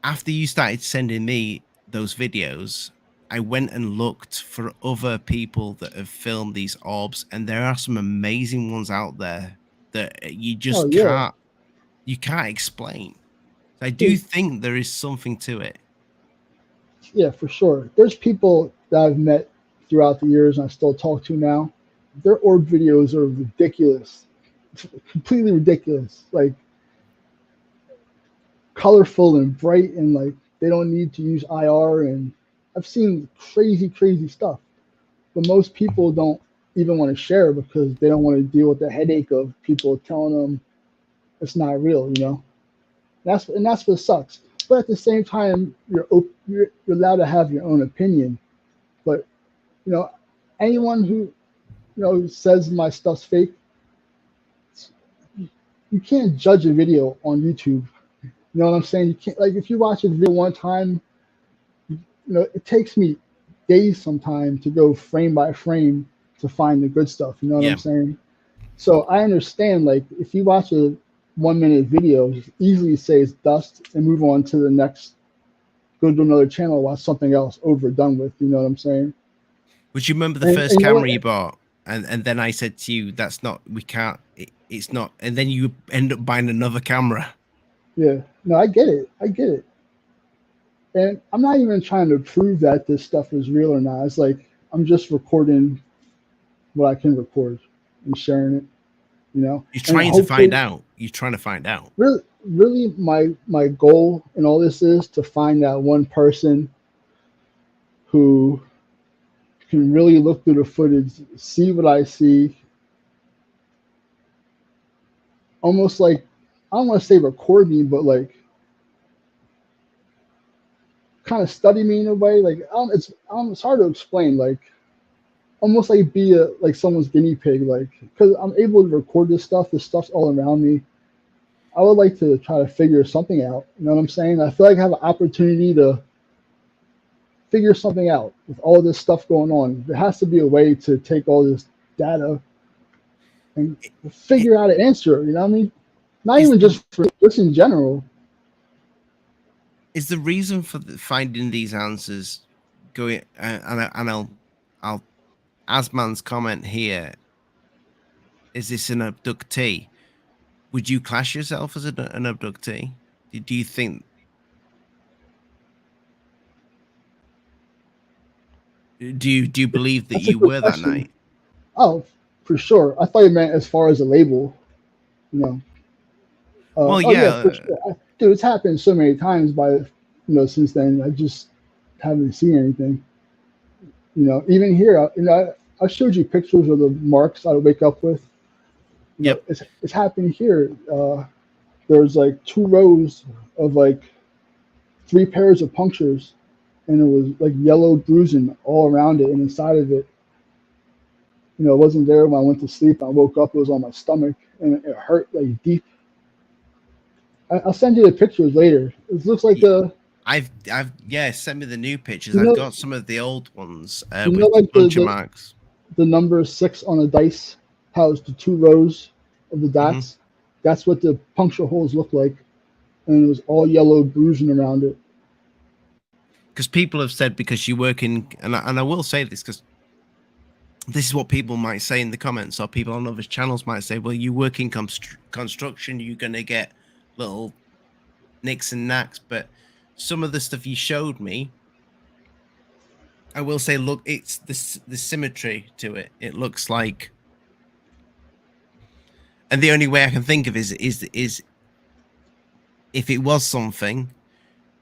after you started sending me those videos, I went and looked for other people that have filmed these orbs, and there are some amazing ones out there that you just can't explain. So I do think there is something to it. Yeah, for sure. There's people that I've met throughout the years and I still talk to now. Their orb videos are ridiculous, completely ridiculous, like colorful and bright, and like they don't need to use IR. And I've seen crazy stuff, but most people don't even want to share because they don't want to deal with the headache of people telling them it's not real. That's what sucks. But at the same time, you're allowed to have your own opinion. But anyone who says my stuff's fake, you can't judge a video on YouTube. You know what I'm saying? You can't, like, if you watch a video one time, it takes me days sometimes to go frame by frame to find the good stuff. You know what I'm saying? So I understand, like, if you watch a 1 minute video, you easily say it's dust and move on to the next, go to another channel, watch something else overdone with. You know what I'm saying? Would you remember the first camera you bought? And then I said to you, it's not. And then you end up buying another camera. Yeah, no, I get it. And I'm not even trying to prove that this stuff is real or not. It's like, I'm just recording what I can record and sharing it, You're trying to find out. you're trying to find out? Really, my goal in all this is to find that one person who can really look through the footage, see what I see, almost like, I don't want to say record me, but like kind of study me in a way. Like it's hard to explain. Like almost like be like someone's guinea pig. Like because I'm able to record this stuff. This stuff's all around me. I would like to try to figure something out. You know what I'm saying? I feel like I have an opportunity to figure something out with all this stuff going on. There has to be a way to take all this data and figure out an answer. You know what I mean? Not even just in general. Is the reason for finding these answers going? I'll Asman's comment here. Is this an abductee? Would you class yourself as an abductee? Do you think? Do you believe that That's you were that night? Oh, for sure. I thought you meant as far as a label. You know. Well, yeah, for sure. Dude, it's happened so many times since then. I just haven't seen anything. You know, even here, I showed you pictures of the marks I wake up with. Yep. It's happened here. There's like 2 rows of like 3 pairs of punctures, and it was like yellow bruising all around it and inside of it. You know, it wasn't there when I went to sleep. I woke up, it was on my stomach, and it hurt like deep. I'll send you the pictures later. It looks like send me the new pictures. I've got some of the old ones with like puncture marks. The number 6 on the dice, how it's the 2 rows of the dots. Mm-hmm. That's what the puncture holes look like, and it was all yellow bruising around it. Because people have said, because you work in, and I will say this because this is what people might say in the comments, or people on other channels might say, well, you work in construction, you're going to get little nicks and knacks. But some of the stuff you showed me, I will say, look, it's the symmetry to it. It looks like, and the only way I can think of is if it was something,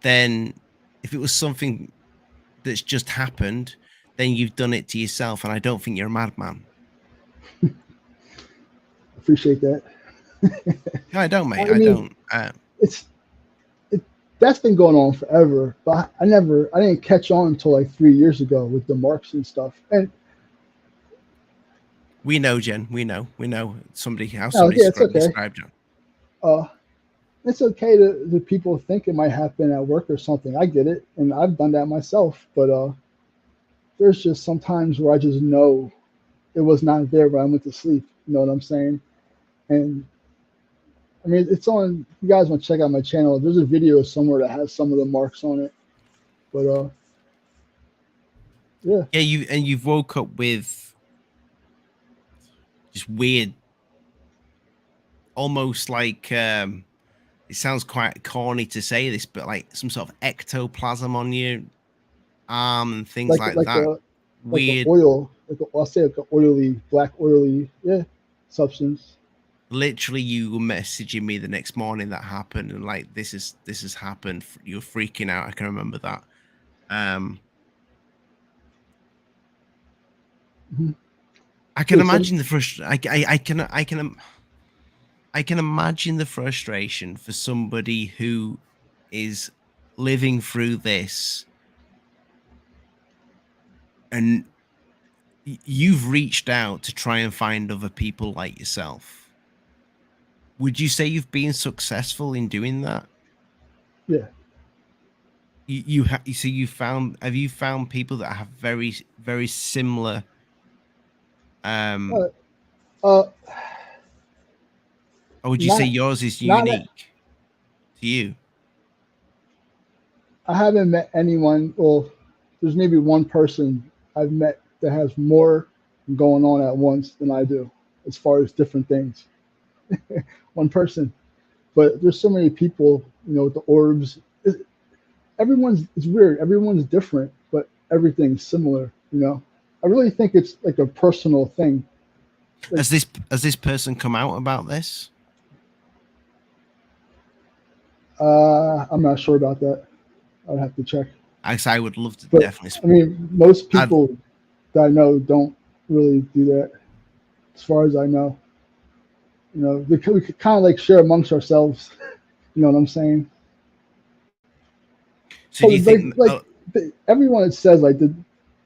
then if it was something that's just happened, then you've done it to yourself, and I don't think you're a madman. Appreciate that. No, I don't, mate. I don't. That's been going on forever, but I didn't catch on until like 3 years ago with the marks and stuff. And we know, Jen. We know somebody how described Jen. It's okay to the people think it might happen at work or something. I get it, and I've done that myself. But there's just some times where I just know it was not there when I went to sleep. You know what I'm saying? And I mean, it's on. You guys want to check out my channel? There's a video somewhere that has some of the marks on it. But yeah. Yeah, you've woke up with just weird, almost like it sounds quite corny to say this, but like some sort of ectoplasm on your arm and things like that. Weird oil, I'll say like an oily, black oily, substance. Literally, you were messaging me the next morning that happened, and like this has happened. You're freaking out. I can remember that. Mm-hmm. I can imagine the frustration. I can imagine the frustration for somebody who is living through this, and you've reached out to try and find other people like yourself. Would you say you've been successful in doing that? Yeah. Have you found people that have very, very similar or would you say yours is unique to you? I haven't met anyone. Well, there's maybe one person I've met that has more going on at once than I do, as far as different things. One person, but there's so many people. You know, with the orbs. It's weird. Everyone's different, but everything's similar. You know, I really think it's like a personal thing. Has this person come out about this? I'm not sure about that. I'd have to check. I would love to But definitely. I mean, most I'd, people that I know don't really do that, as far as I know. You know, we could kind of like share amongst ourselves. You know what I'm saying? so So do you think? everyone that says I did,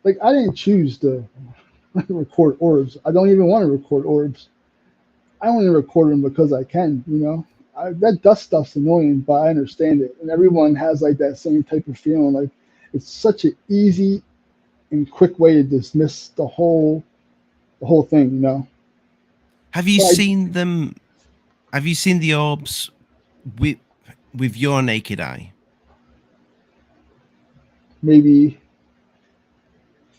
like I didn't choose to record orbs. I don't even want to record orbs. I only record them because I can. You know, that dust stuff's annoying, but I understand it. And everyone has like that same type of feeling. Like it's such an easy and quick way to dismiss the whole thing. You know. Have you So seen them? Have you seen the orbs with your naked eye? maybe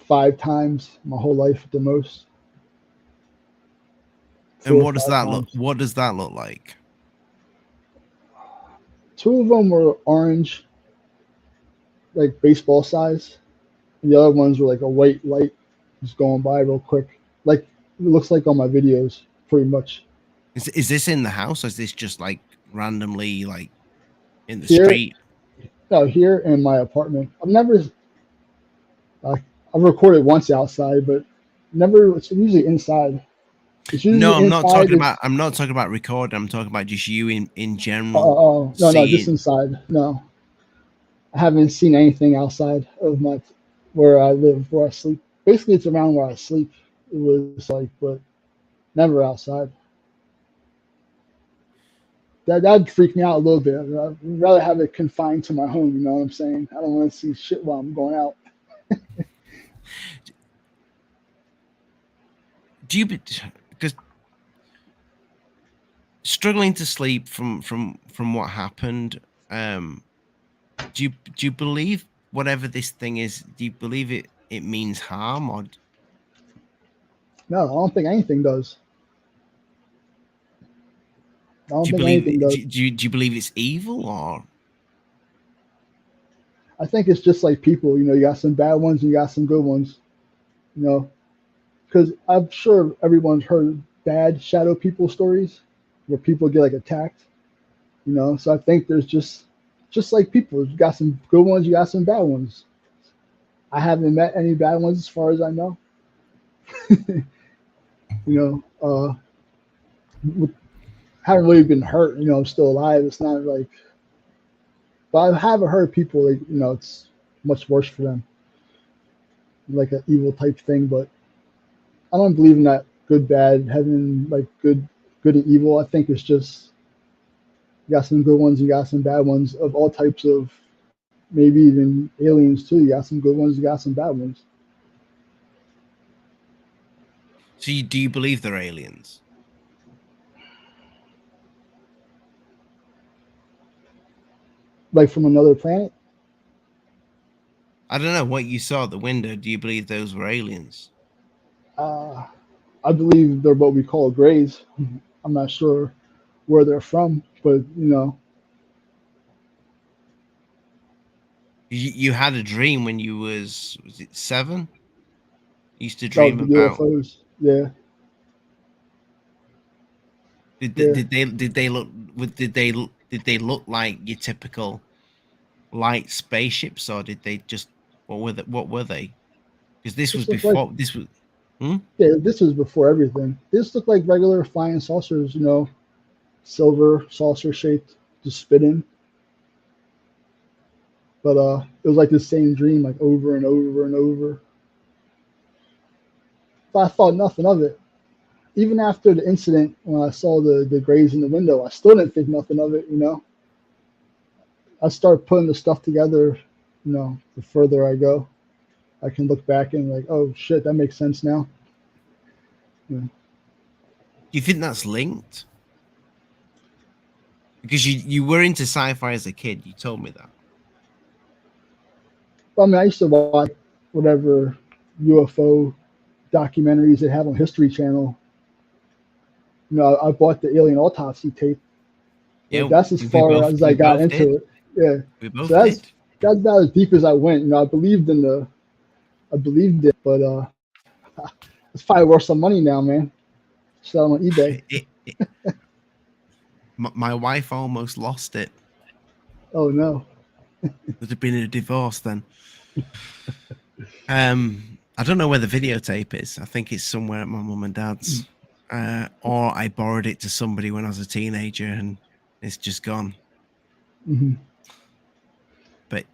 5 times my whole life at the most. And 4 or 5 times. What does that look like? Two of them were orange, like baseball size. And the other ones were like a white light just going by real quick. Like it looks like on my videos, pretty much. Is this in the house, or is this just like randomly like in the Here, street? no, here in my apartment. Uh, I've recorded once outside, but never. It's usually inside. It's No, usually inside. It's I'm not talking about recording. I'm talking about just you in general oh no, just seeing. inside. No, I haven't seen anything outside of my where I live, where I sleep. Basically, it's around where I sleep. It was like, but never outside. That'd freak me out a little bit. I'd rather have it confined to my home. You know what I'm saying? I don't want to see shit while I'm going out. Do you because struggling to sleep from what happened? Do you believe whatever this thing is? Do you believe it means harm, or No, I don't think anything does. I don't do you think believe anything does. do you believe it's evil, or I think it's just like people. You know, you got some bad ones and you got some good ones. You know, because I'm sure everyone's heard bad shadow people stories where people get like attacked. You know, so I think there's just like people. You got some good ones, you got some bad ones. I haven't met any bad ones as far as I know. You know, haven't really been hurt. You know, I'm still alive. It's not like, but I haven't heard people like you know it's much worse for them, like an evil type thing. But I don't believe in that good bad heaven like good and evil. I think it's just you got some good ones, you got some bad ones of all types of maybe even aliens too. You got some good ones, you got some bad ones. so do you believe they're aliens? Like from another planet. I don't know what you saw at the window. Do you believe those were aliens? Uh, I believe they're what we call grays. I'm not sure where they're from, but you know, You had a dream when you was it 7? You used to about dream the about UFOs. Yeah, yeah. did they look like your typical light spaceships, or did they just what were they? Because this was This looked like before this was. Hmm? yeah. This was before everything. This looked like regular flying saucers. You know, silver saucer shaped, just spinning. But it was like the same dream, like over and over and over. But I thought nothing of it. Even after the incident, when I saw the grays in the window, I still didn't think nothing of it. You know, I start putting the stuff together. You know, the further I go, I can look back and like, oh shit, that makes sense now. Yeah. Do you think that's linked? Because you were into sci-fi as a kid. You told me that. But I mean, I used to watch whatever UFO documentaries they have on History Channel. You know, I bought the alien autopsy tape. Like Yeah, that's as far as I we got both into did. it. Yeah. We So both did. that's about as deep as I went. You know, I believed it, but it's probably worth some money now, man. Sell on eBay. My wife almost lost it. Oh no. There'd have been a divorce then. I don't know where the videotape is. I think it's somewhere at my mum and dad's. Or I borrowed it to somebody when I was a teenager and it's just gone. Hmm. But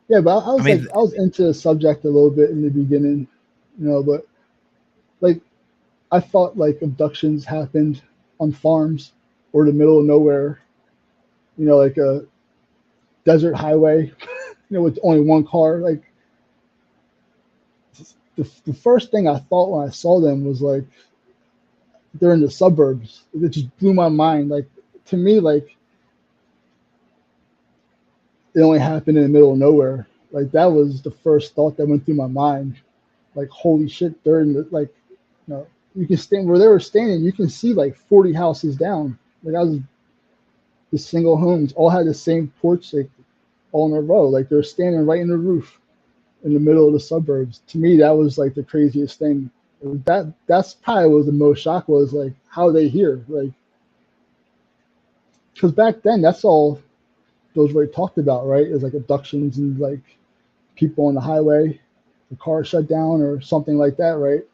Yeah, but I I was mean, I was into the subject a little bit in the beginning, but like I thought like abductions happened on farms or the middle of nowhere, like a desert highway, with only one car. Like the first thing I thought when I saw them was like they're in the suburbs. It just blew my mind. Like to me, like it only happened in the middle of nowhere. Like that was the first thought that went through my mind. Like holy shit, they're in the you can stand where they were standing. You can see like 40 houses down. Like I was the single homes all had the same porch, like all in a row. Like they're standing right in the roof in the middle of the suburbs. To me, that was like the craziest thing. That's probably what the most shock was, like how are they here? Like because back then that's all those were talked about, right? Is like abductions and like people on the highway, the car shut down or something like that, right?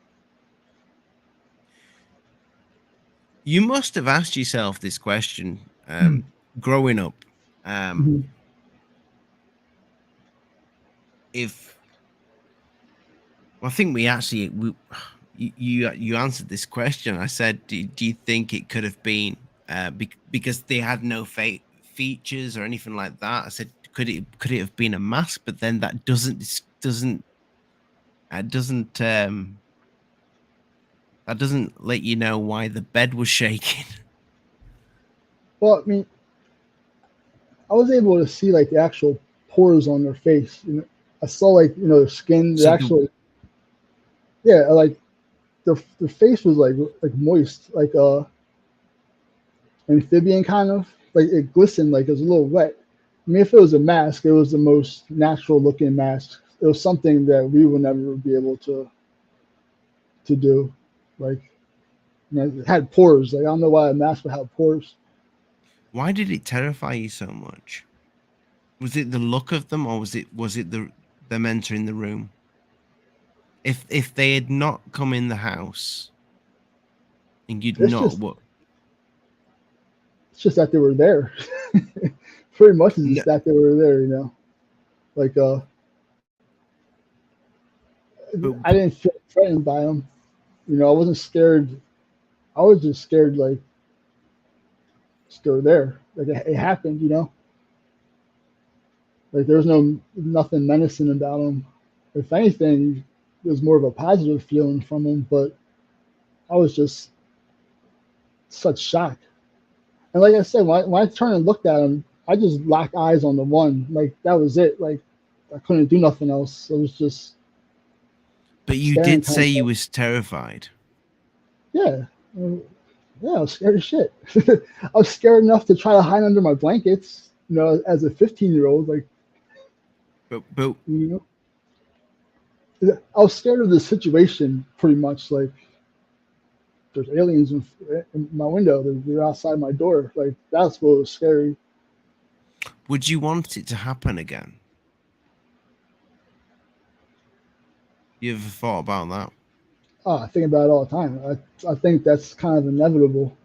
you must have asked yourself this question growing up. Mm-hmm. If Well, I think you answered this question. I said, do you think it could have been because they had no features or anything like that? I said, could it have been a mask? But then that doesn't that doesn't let you know why the bed was shaking. Well, I mean, I was able to see like the actual pores on their face. I saw like their skin, the So the actual yeah, like their face was like moist, like amphibian kind of. Like it glistened, like it was a little wet. I mean, if it was a mask, it was the most natural looking mask. It was something that we would never be able to do. Like it had pores. Like I don't know why a mask would have pores. Why did it terrify you so much? Was it the look of them, or was it them entering the room? If they had not come in the house and you'd It's not just what it's just that they were there. Pretty much it's no, just that they were there. Like but I didn't feel threatened by them. I wasn't scared. I was just scared, like still there. Like it happened. Like there was nothing menacing about them. If anything, it was more of a positive feeling from them. But I was just such shock. And like I said, when I turned and looked at him, I just locked eyes on the one. Like that was it. Like I couldn't do nothing else. It was just But you staring did say you contest. was terrified. Yeah. Yeah, I was scared as shit. I was scared enough to try to hide under my blankets, as a 15-year-old. Like, But you I was scared of the situation pretty much. Like, there's aliens in my window. They're outside my door. Like, that's what was scary. would you want it to happen again? You ever thought about that? Oh, I think about it all the time. I think that's kind of inevitable.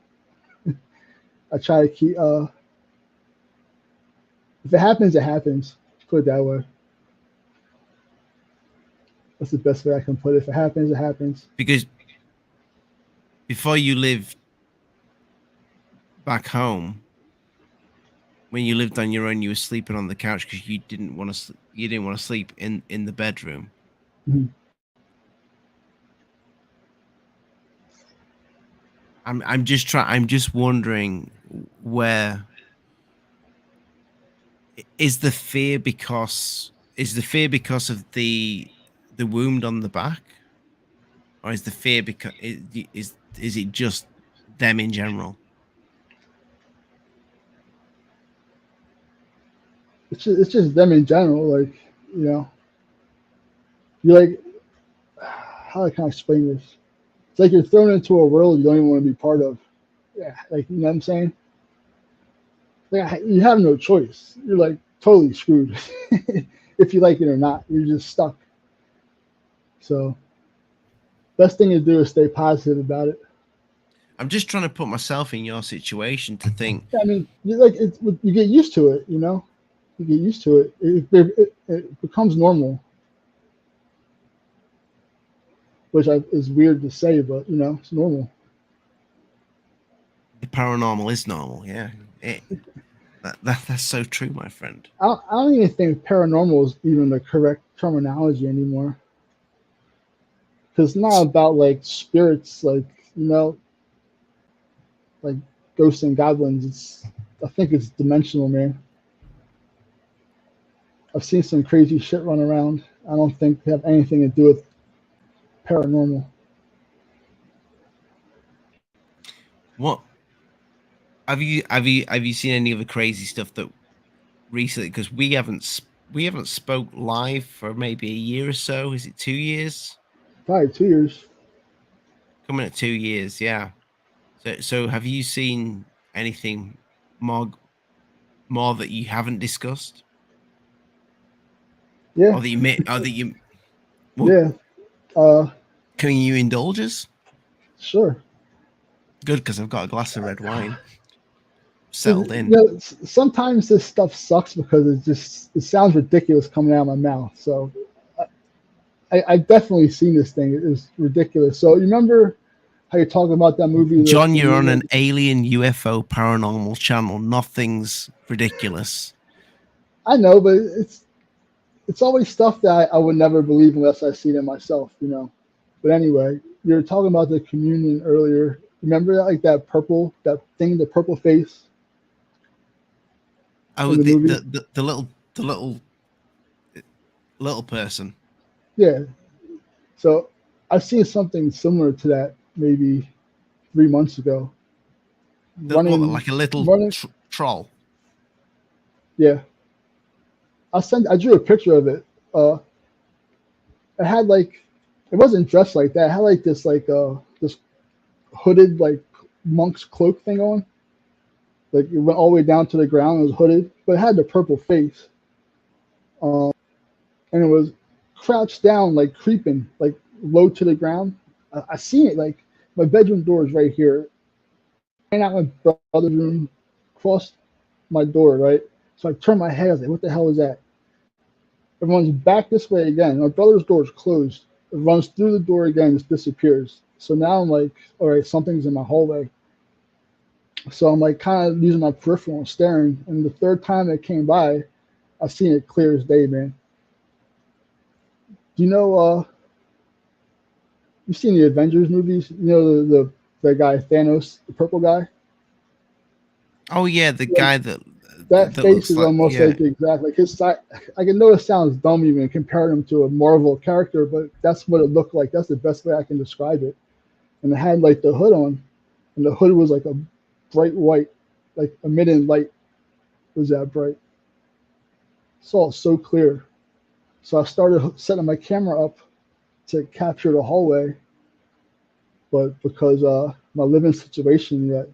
I try to keep, if it happens, it happens. Put it that way. That's the best way I can put it. If it happens, it happens. Because before you lived back home, when you lived on your own, you were sleeping on the couch because you didn't want to. You didn't want to sleep in the bedroom. Mhm. I'm just wondering where is the fear because of the wound on the back, or is the fear because is it just them in general? It's just them in general. Like, you know, you're like, how can I explain this? It's like you're thrown into a world you don't even want to be part of. Yeah, like you know what I'm saying? Like you have no choice. You're like totally screwed. If you like it or not, you're just stuck. So best thing to do is stay positive about it. I'm just trying to put myself in your situation to think. I mean, you get used to it, you know. You get used to it. It becomes normal, which is weird to say, but you know, it's normal. The paranormal is normal, yeah. That's so true, my friend. I don't even think paranormal is even the correct terminology anymore. Because it's not about like spirits, like, you know, like ghosts and goblins. I think it's dimensional, man. I've seen some crazy shit run around. I don't think they have anything to do with paranormal. What have you seen any of the crazy stuff that recently? Because we haven't spoke live for maybe a year or so. Is it 2 years? Probably 2 years. Coming at 2 years, yeah. So have you seen anything more that you haven't discussed? Yeah. Or that you well, Yeah. can you indulge us? Sure. Good, because I've got a glass of red wine settled in. You know, sometimes this stuff sucks because it sounds ridiculous coming out of my mouth. So I definitely seen this thing. It was ridiculous. So you remember how you're talking about that movie? John, you're on an alien UFO paranormal channel. Nothing's ridiculous. I know, but it's always stuff that I would never believe unless I see it myself, you know. But anyway, you were talking about the communion earlier. Remember that, like that purple, that thing, the purple face? Oh, the little person. Yeah. So I've seen something similar to that maybe 3 months ago. Like a little troll. Yeah. I drew a picture of it. It had like, it wasn't dressed like that. It had like this this hooded like monk's cloak thing on. Like it went all the way down to the ground. It was hooded, but it had the purple face. And it was crouched down, like creeping, like low to the ground. I seen it. Like my bedroom door is right here. Ran out my brother's room, crossed my door, right? So I turned my head. I was like, "What the hell is that?" It runs back this way again. My brother's door is closed. It runs through the door again. It disappears. So now I'm like, all right, something's in my hallway. So I'm like kind of using my peripheral and staring. And the third time it came by, I seen it clear as day, man. Do you know? You've seen the Avengers movies? You know the guy Thanos, the purple guy. Oh yeah, the guy that face is like, almost like exactly like his side. I can know it sounds dumb even comparing him to a Marvel character, but that's what it looked like. That's the best way I can describe it. And it had like the hood on, and the hood was like a bright white, like emitting light. It was that bright. Saw it so clear. So I started setting my camera up to capture the hallway, but because my living situation yet,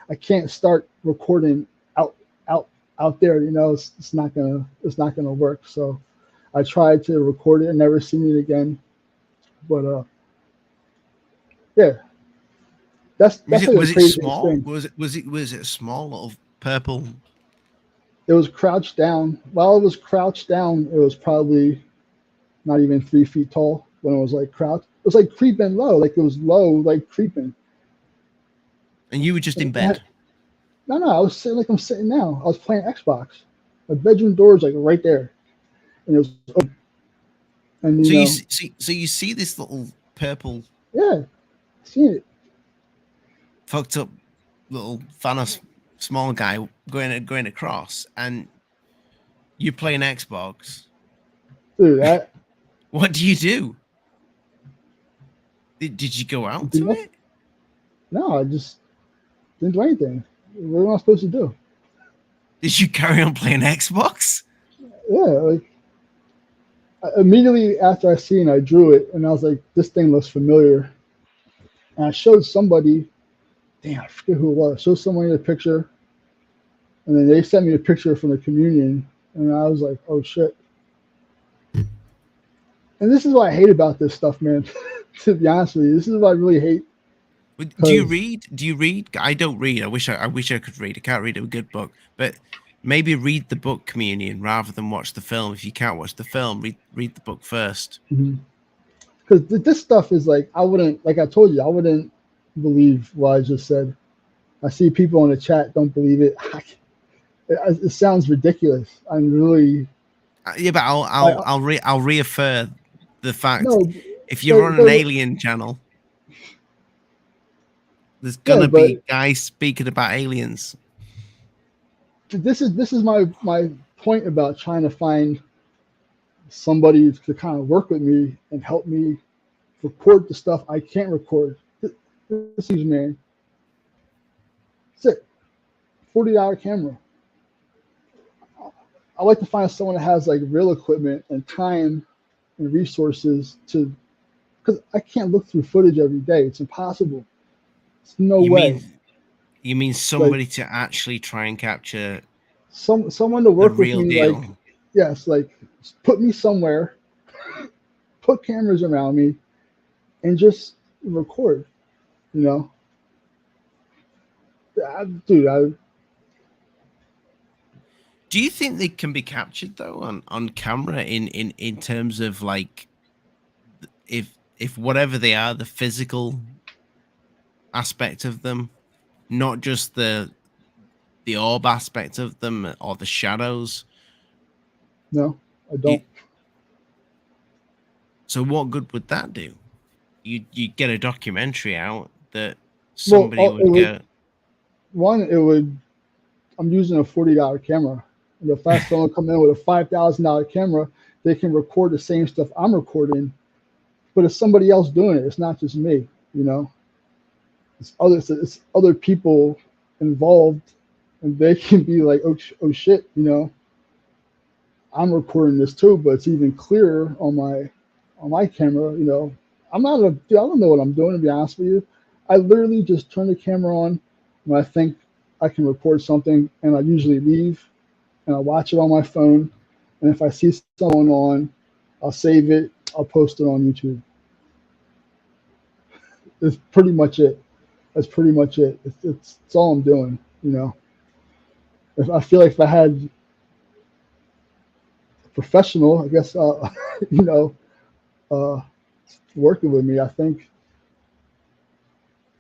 I can't start recording out there. You know, it's not gonna work. So I tried to record it and never seen it again. But yeah, that's was like it small? thing. Was it a small little purple? It was crouched down. While it was crouched down, it was probably not even 3 feet tall when it was like crouched. It was like creeping low, like it was low, like creeping. And you were just in bed? No, I was sitting like I'm sitting now. I was playing Xbox. My bedroom door is like right there. And it was open. And so you see this little purple, yeah, I seen it. Fucked up little Thanos small guy going across, and you're playing Xbox. Dude, what do you do? Did you go out to it? No, I just didn't do anything. What am I supposed to do? Did you carry on playing Xbox? Yeah, like immediately after I seen it, I drew it, and I was like, this thing looks familiar. And I showed somebody, damn, I forget who it was. I showed somebody the picture, And then they sent me a picture from the communion, and I was like, oh shit. And this is what I hate about this stuff, man. To be honest with you, this is what I really hate. Do you read? Do you read? I don't read. I wish I could read. I can't read a good book, but maybe read the book Communion rather than watch the film. If you can't watch the film, read the book first. Because this stuff is like, I wouldn't, like I told you, I wouldn't believe what I just said. I see people in the chat don't believe it. It sounds ridiculous. I'm really. Yeah, but I'll reaffirm the fact. No, If you're on an but alien channel, there's yeah, gonna but be guys speaking about aliens. this is my point about trying to find somebody to kind of work with me and help me record the stuff I can't record. This is, man. That's it. $40 camera. I like to find someone that has like real equipment and time and resources to, because I can't look through footage every day. It's impossible. It's no way. You mean somebody to actually try and capture someone to work with me, deal. like, yes, like put me somewhere, put cameras around me, and just record. You know, dude. Do you think they can be captured though on camera in terms of like if whatever they are, the physical aspect of them, not just the orb aspect of them or the shadows? No, I don't. So what good would that do? You get a documentary out that somebody would go. It would. I'm using a $40 camera. And if I someone come in with a $5,000 camera, they can record the same stuff I'm recording, but it's somebody else doing it. It's not just me. You know, it's other people involved, and they can be like, oh shit, you know, I'm recording this too, but it's even clearer on my camera. You know, I don't know what I'm doing, to be honest with you. I literally just turn the camera on when I think I can record something, and I usually leave and I watch it on my phone. And if I see someone on, I'll save it. I'll post it on YouTube. That's pretty much it. It's all I'm doing. You know, if I feel like if I had a professional, I guess, you know, working with me, I think.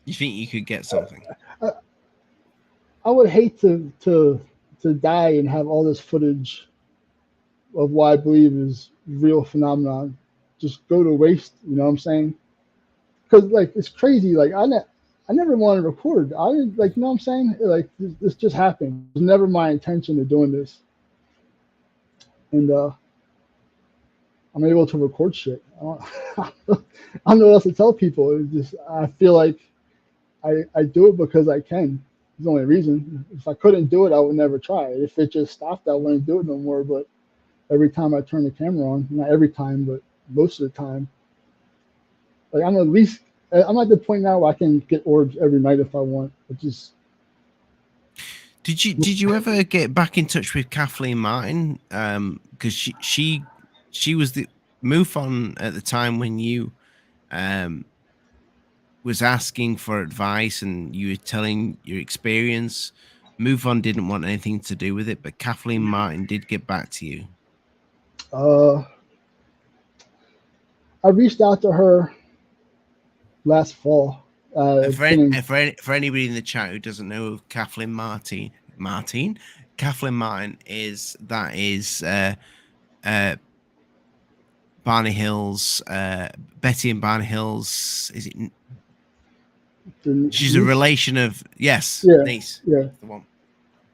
You think you could get something? I would hate to die and have all this footage of what I believe is real phenomenon just go to waste. You know what I'm saying? Because like it's crazy. Like I never wanted to record. I didn't, like, you know what I'm saying? Like this just happened. It was never my intention of doing this, and I'm able to record shit. I don't know what else to tell people. It's just I feel like I do it because I can. It's the only reason. If I couldn't do it, I would never try. If it just stopped, I wouldn't do it no more. But every time I turn the camera on, not every time, but most of the time, like I'm at the point now where I can get orbs every night if I want. It just. Did you ever get back in touch with Kathleen Martin? Because she was the MUFON at the time when you was asking for advice and you were telling your experience. MUFON didn't want anything to do with it, but Kathleen Martin did get back to you. I reached out to her last fall. For anybody in the chat who doesn't know who Kathleen Martin is, that is Barney Hill's Betty and Barney Hill's. Is it? She's a relation of niece. Yeah, the one.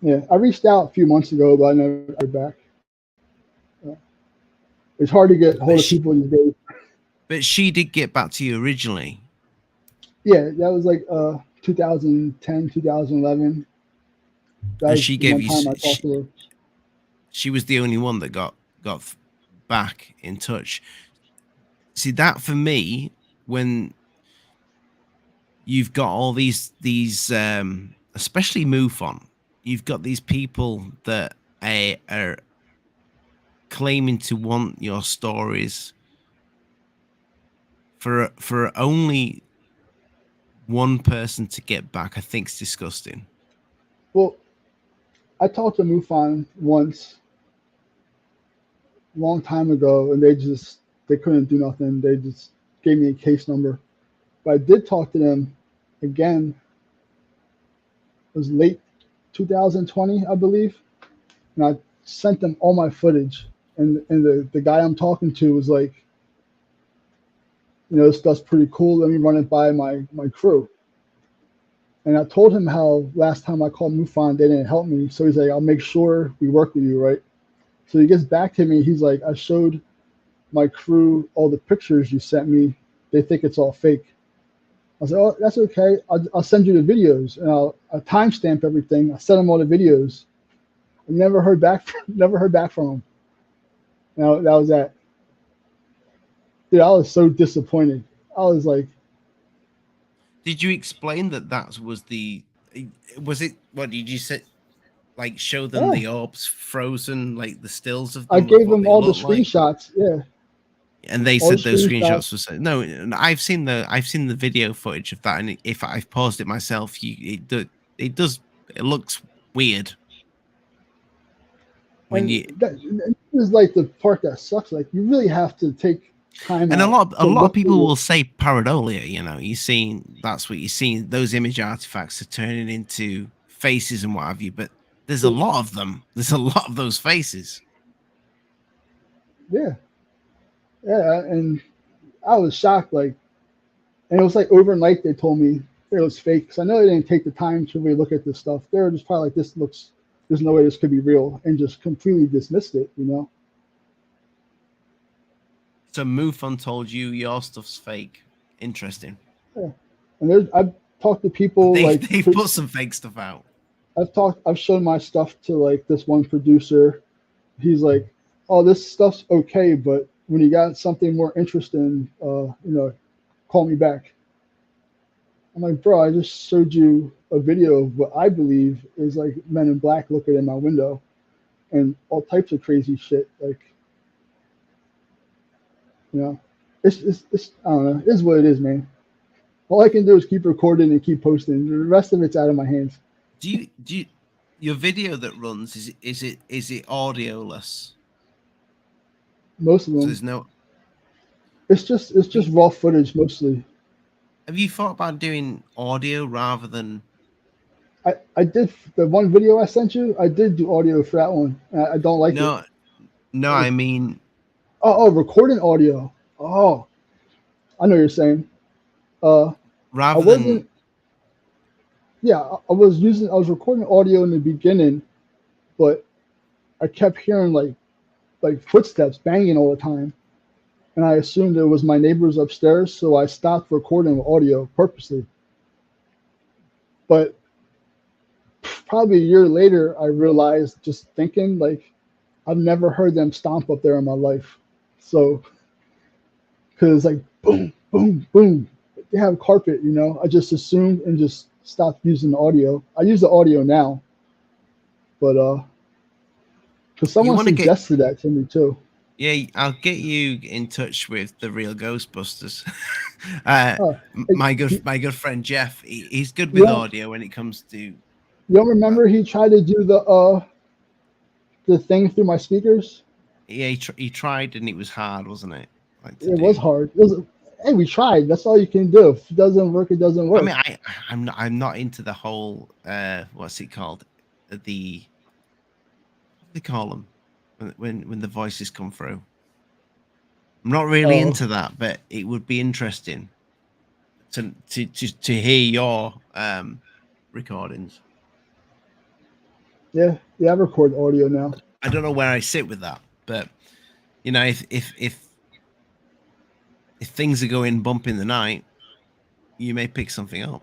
Yeah, I reached out a few months ago, but I never heard back. It's hard to get hold of people these days. But she did get back to you originally. Yeah, that was like 2010, 2011. And she gave you. She was the only one that got back in touch. See, that for me, when you've got all these especially MUFON, you've got these people that are claiming to want your stories for only one person to get back. I think it's disgusting. Well, I talked to MUFON once, a long time ago, and they couldn't do nothing. They just gave me a case number. But I did talk to them again. It was late 2020, I believe, and I sent them all my footage. And the guy I'm talking to was like, this stuff's pretty cool. Let me run it by my crew. And I told him how last time I called MUFON, they didn't help me. So he's like, I'll make sure we work with you, right? So he gets back to me. He's like, I showed my crew all the pictures you sent me. They think it's all fake. I was like, oh, that's okay. I'll send you the videos, and I'll timestamp everything. I sent him all the videos. I never heard back from him. Now that was that. Dude, I was so disappointed. I was like, did you explain that was it? What did you say? Like, show them the orbs frozen, like the stills of them? I gave them all the screenshots. Like? Yeah. And they said those screenshots were no. I've seen the video footage of that, and if I've paused it myself, it looks weird. When that is like the part that sucks. Like, you really have to take time. And a lot of people will say pareidolia. You're seeing, that's what you're seeing. Those image artifacts are turning into faces and what have you. But there's a lot of them. There's a lot of those faces. Yeah. Yeah, and I was shocked. Like, and it was like overnight they told me it was fake. Because I know they didn't take the time to really look at this stuff. They were just probably like, there's no way this could be real, and just completely dismissed it. So MUFON told you your stuff's fake. Interesting. Yeah, and I've talked to people they've put some fake stuff out. I've shown my stuff to like this one producer. He's like, "Oh, this stuff's okay, but when you got something more interesting, call me back." I'm like, bro, I just showed you a video of what I believe is like Men in Black looking in my window, and all types of crazy shit. Like, it's I don't know. It's what it is, man. All I can do is keep recording and keep posting. The rest of it's out of my hands. Do you your video that runs, is it audioless? Most of them. So there's no. It's just raw footage mostly. Have you thought about doing audio rather than? I did the one video I sent you. I did do audio for that one. I don't like it. No, I mean. Oh, recording audio. Oh, I know what you're saying. Rather than. Yeah, I was recording audio in the beginning, but I kept hearing like footsteps banging all the time. And I assumed it was my neighbors upstairs, so I stopped recording audio purposely. But probably a year later, I realized, just thinking, like, I've never heard them stomp up there in my life. So, because like boom, boom, boom, they have carpet, I just assumed and just stopped using the audio. I use the audio now, but because someone suggested that to me too. Yeah, I'll get you in touch with the real Ghostbusters. My good friend Jeff, he's good with audio when it comes to. You don't remember he tried to do the thing through my speakers? Yeah, he tried, and it was hard, wasn't it? It was hard. Hey, we tried. That's all you can do. If it doesn't work, it doesn't work. I mean, I'm not into the whole what's it called? What do they call them when the voices come through? I'm not really into that, but it would be interesting to hear your recordings. Yeah, I record audio now. I don't know where I sit with that, but if things are going bump in the night, you may pick something up.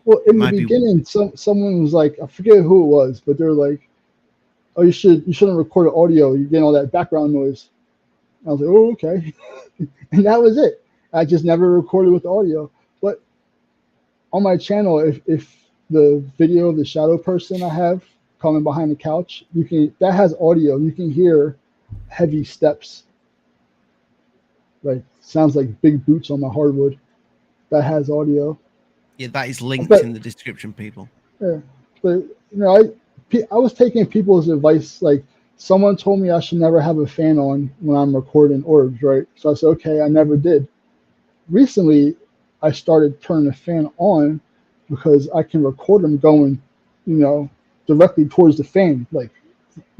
Well, in the beginning, someone was like, I forget who it was, but they're like, "Oh, you shouldn't record audio. You're getting all that background noise." I was like, "Oh, okay," and that was it. I just never recorded with audio. But on my channel, if the video of the shadow person I have coming behind the couch, that has audio. You can hear heavy steps. Like sounds like big boots on the hardwood. That has audio. Yeah, that is linked But in the description, people. yeah, but I was taking people's advice. Like someone told me I should never have a fan on when I'm recording orbs, right? So I said, okay, I never did. Recently, I started turning the fan on because I can record them going, directly towards the fan, like,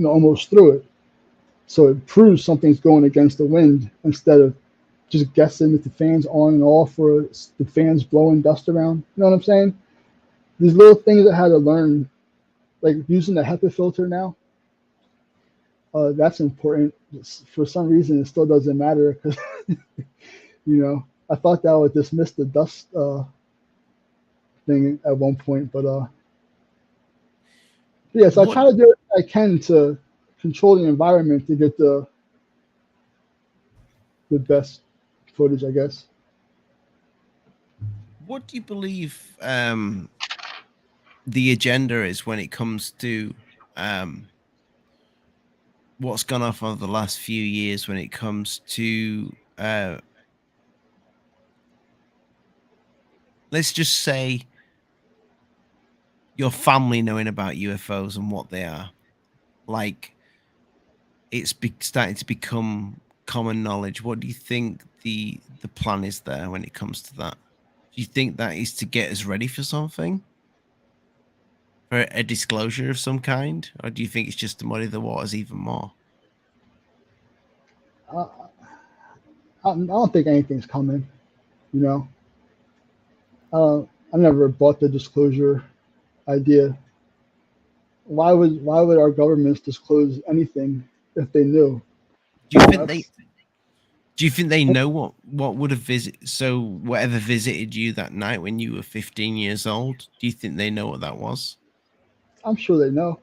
almost through it. So it proves something's going against the wind instead of just guessing if the fan's on and off or the fan's blowing dust around. You know what I'm saying? These little things I had to learn, like using the HEPA filter now. That's important. For some reason, it still doesn't matter because, I thought that would dismiss the dust thing at one point, but yeah. So I try to do what I can to control the environment to get the best footage, I guess. What do you believe the agenda is when it comes to what's gone off over the last few years when it comes to let's just say your family knowing about UFOs and what they are? Like it's starting to become common knowledge. What do you think the plan is there when it comes to that? Do you think that is to get us ready for something? For a disclosure of some kind? Or do you think it's just to muddy the waters even more? I don't think anything's coming. You know, I never bought the disclosure idea. Why would our governments disclose anything if they knew? Do you think That's, they know what would have whatever visited you that night when you were 15 years old? Do you think they know what that was? I'm sure they know,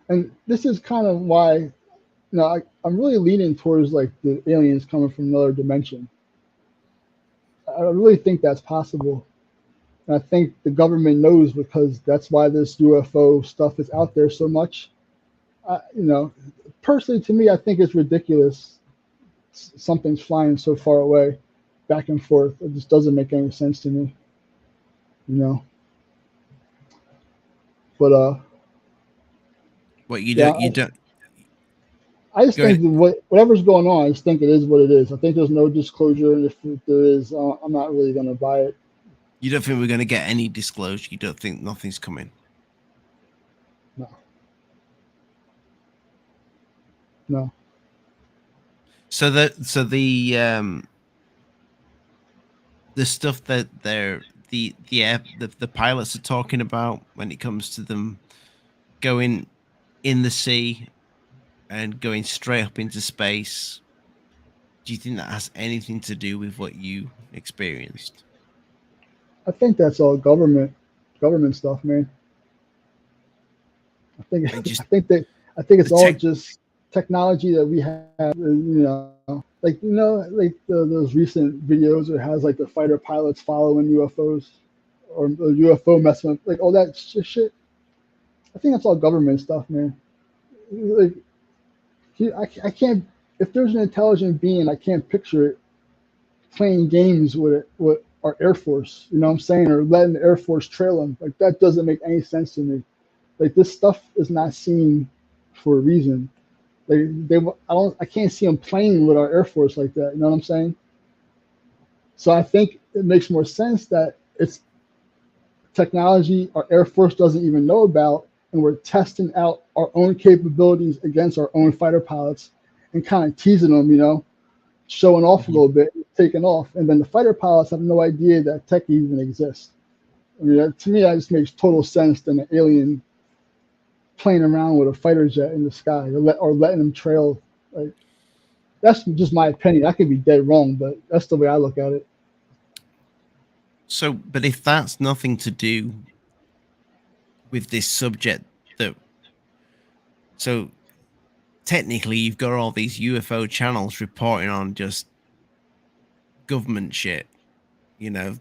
and this is kind of why I'm really leaning towards like the aliens coming from another dimension. I really think that's possible. And I think the government knows because that's why this UFO stuff is out there so much. Personally, to me, I think it's ridiculous. Something's flying so far away, back and forth. It just doesn't make any sense to me. You know. But What you yeah, don't you don't I just go ahead. think that whatever's going on, I just think it is what it is. I think there's no disclosure, and if there is, I'm not really going to buy it. You don't think we're going to get any disclosure? You don't think nothing's coming? No, no. So the stuff that the pilots are talking about when it comes to them going in the sea and going straight up into space, do you think that has anything to do with what you experienced? I think that's all government stuff, man. I think Like just I think the it's all tech. just technology that we have. Like those recent videos that has like the fighter pilots following UFOs or the UFO messing up, like all that shit. I think that's all government stuff, man. Like I can't. If there's an intelligent being, I can't picture it playing games with with our Air Force. You know what I'm saying? Or letting the Air Force trail them. Like that doesn't make any sense to me. Like this stuff is not seen for a reason. I can't see them playing with our Air Force like that. You know what I'm saying? So I think it makes more sense that it's technology our Air Force doesn't even know about, and we're testing out our own capabilities against our own fighter pilots and kind of teasing them, showing off a Mhm. little bit, taking off, and then the fighter pilots have no idea that tech even exists. I mean, to me, that just makes total sense than an alien playing around with a fighter jet in the sky or letting them trail. Like that's just my opinion. I could be dead wrong, but that's the way I look at it. So, but if that's nothing to do with this subject, that so technically you've got all these UFO channels reporting on just government shit, you know,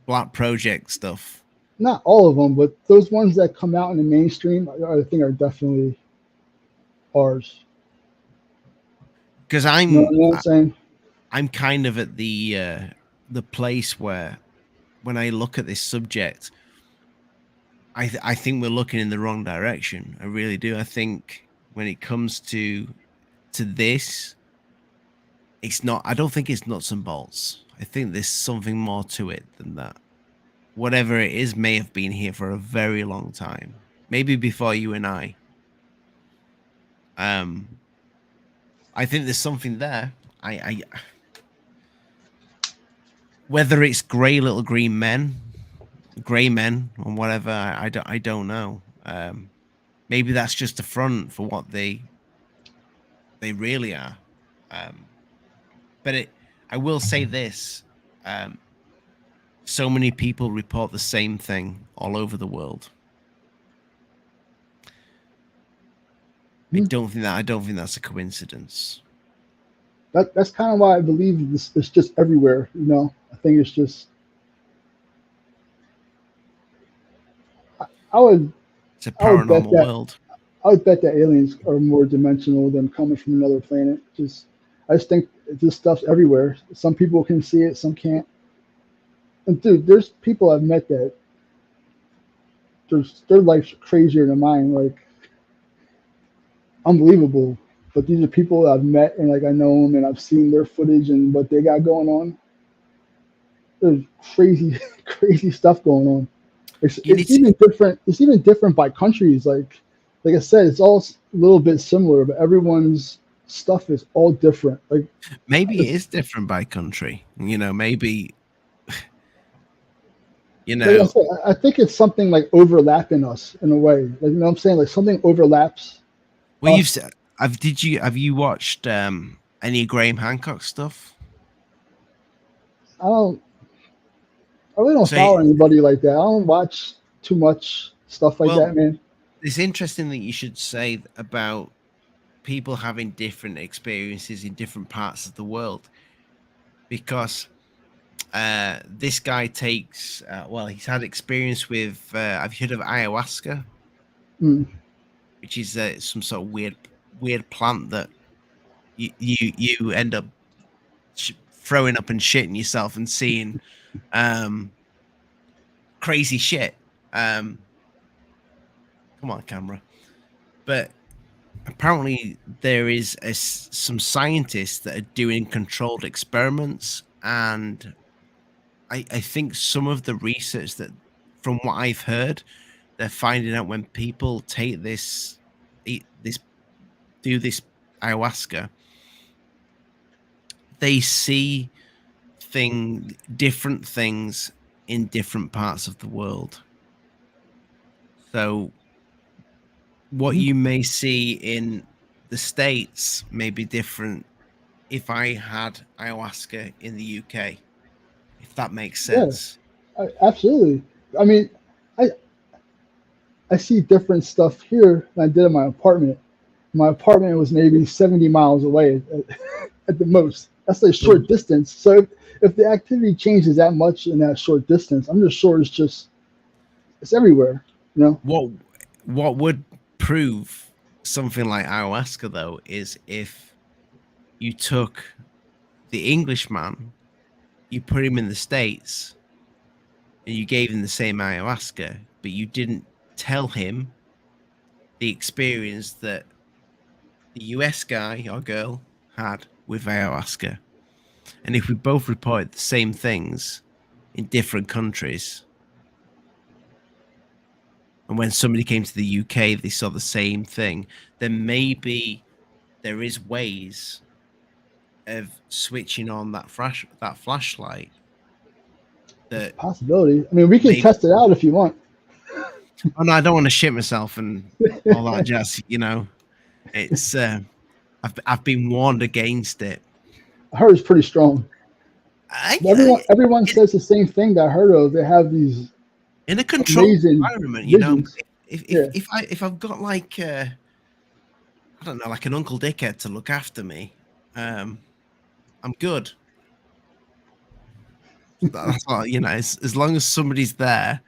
black project stuff. not all of them, but those ones that come out in the mainstream, I think are definitely ours. Because You know what I'm saying? I'm kind of at the place where when I look at this subject, I think we're looking in the wrong direction. I really do. I think when it comes to this, it's not. I don't think it's nuts and bolts. I think there's something more to it than that. Whatever it is may have been here for a very long time, maybe before you and I. Um, I think there's something there. I whether it's grey men, or whatever, I don't know. Maybe that's just a front for what they really are. Um, but I will say this: um, so many people report the same thing all over the world. Hmm. I don't think that's a coincidence. That's kind of why I believe this. It's just everywhere. You know, I think it's just. I would It's a I would bet paranormal that world. I would bet that aliens are more dimensional than coming from another planet. I just think this stuff's everywhere. Some people can see it, some can't. And dude, there's people I've met that their life's crazier than mine, like unbelievable. But these are people I've met and like I know them and I've seen their footage and what they got going on. There's crazy, crazy stuff going on. You need It's to. even different. It's even different by countries. Like I said, it's all a little bit similar, but everyone's stuff is all different. Like Maybe it it's is different by country. Maybe you like I know. said, I think it's something like overlapping us in a way. Like you know what I'm saying? Like something overlaps Well, us. have you watched any Graham Hancock stuff? I don't I really don't So, follow anybody like that. I don't watch too much stuff like well, that, man. it's interesting that you should say about people having different experiences in different parts of the world because this guy takes well, he's had experience with. Have you heard of ayahuasca, Mm. which is some sort of weird plant that you end up throwing up and shitting yourself and seeing um, crazy shit. Um, Come on, camera. But apparently, there is some scientists that are doing controlled experiments, and I think some of the research that, from what I've heard, they're finding out when people take eat this, do this ayahuasca, they see different things in different parts of the world. So what Mhm. you may see in the States may be different if I had ayahuasca in the UK, if that makes Yeah, sense. absolutely. I mean, I I see different stuff here than I did in my apartment. My apartment was maybe 70 miles away at the most. That's a Well, short distance. So if the activity changes that much in that short distance, I'm just sure it's everywhere. You know? what what would prove something like ayahuasca though is if you took the Englishman, you put him in the States, and you gave him the same ayahuasca, but you didn't tell him the experience that the US guy or girl had with ayahuasca. And if we both reported the same things in different countries, and when somebody came to the UK, they saw the same thing, then maybe there is ways of switching on that flashlight It's a that possibility. I mean, we can maybe. test it out if you want. Oh no, I don't want to shit myself and all that jazz. It's I've been warned against it. I heard it's pretty strong. I Everyone says the same thing that I heard of. They have these in a controlled amazing environment, visions. if Yeah. if I've got like I don't know, like an Uncle Dickhead to look after me, um, I'm good. That's all, as long as somebody's there,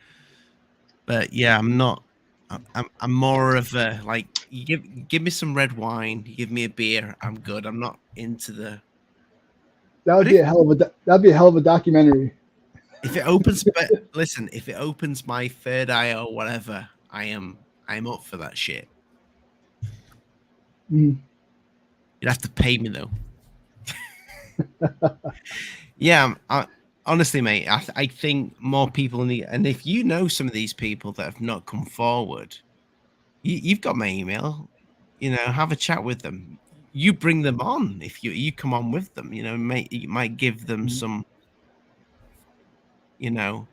But yeah, I'm not. I'm more of a like. You give me some red wine. You give me a beer. I'm good. I'm not into the. That would But be a hell of a that'd be a hell of a documentary. if it opens, but listen, if it opens my third eye or whatever, I'm up for that shit. Mm. You'd have to pay me though. Yeah, honestly, mate, I think more people need. And if you know some of these people that have not come forward, you've got my email. You know, have a chat with them. You bring them on if you come on with them. You know, you might give them some. You know,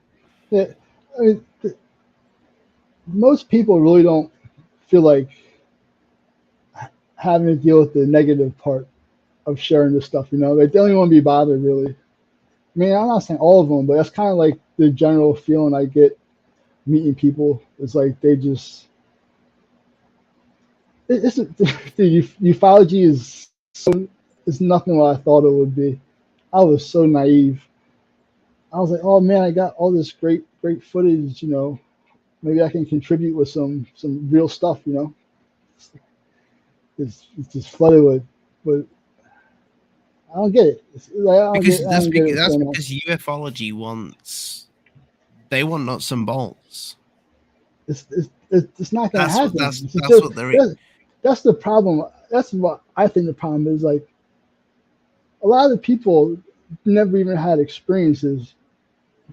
Yeah, I mean, most people really don't feel like having to deal with the negative part of sharing this stuff. You know, they don't even want to be bothered really. I mean, I'm not saying all of them, but that's kind of like the general feeling I get meeting people. It's like they just it's dude, ufology is nothing what I thought it would be. I was so naive. I was like, oh man, I got all this great footage. You know, maybe I can contribute with some real stuff. You know, it's just flooded with I don't get it. Like, because I don't get what's that's going on. because ufology wants they want nuts and bolts. It's not going to happen. That's what they're. That's the problem. That's what I think the problem is. Like a lot of the people never even had experiences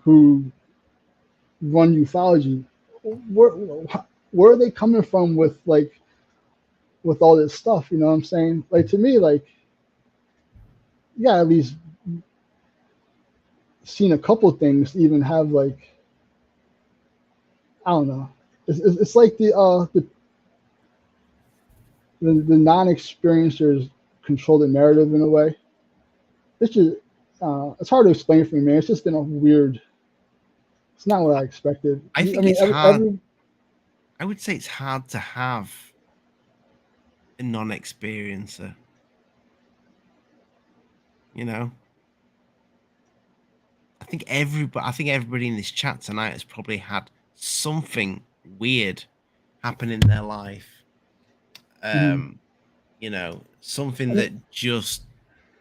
who run ufology. Where where are they coming from with all this stuff? You know what I'm saying? Like to me, like yeah, at least seen a couple things to even have like I don't know. It's like the non-experiencers control the narrative in a way. It's just it's hard to explain for me, man. It's just been a weird. It's not what I expected. I think mean, it's hard. I would say it's hard to have a non-experiencer. You know, I think everybody in this chat tonight has probably had something weird happen in their life. Mhm. You know, something I mean, that just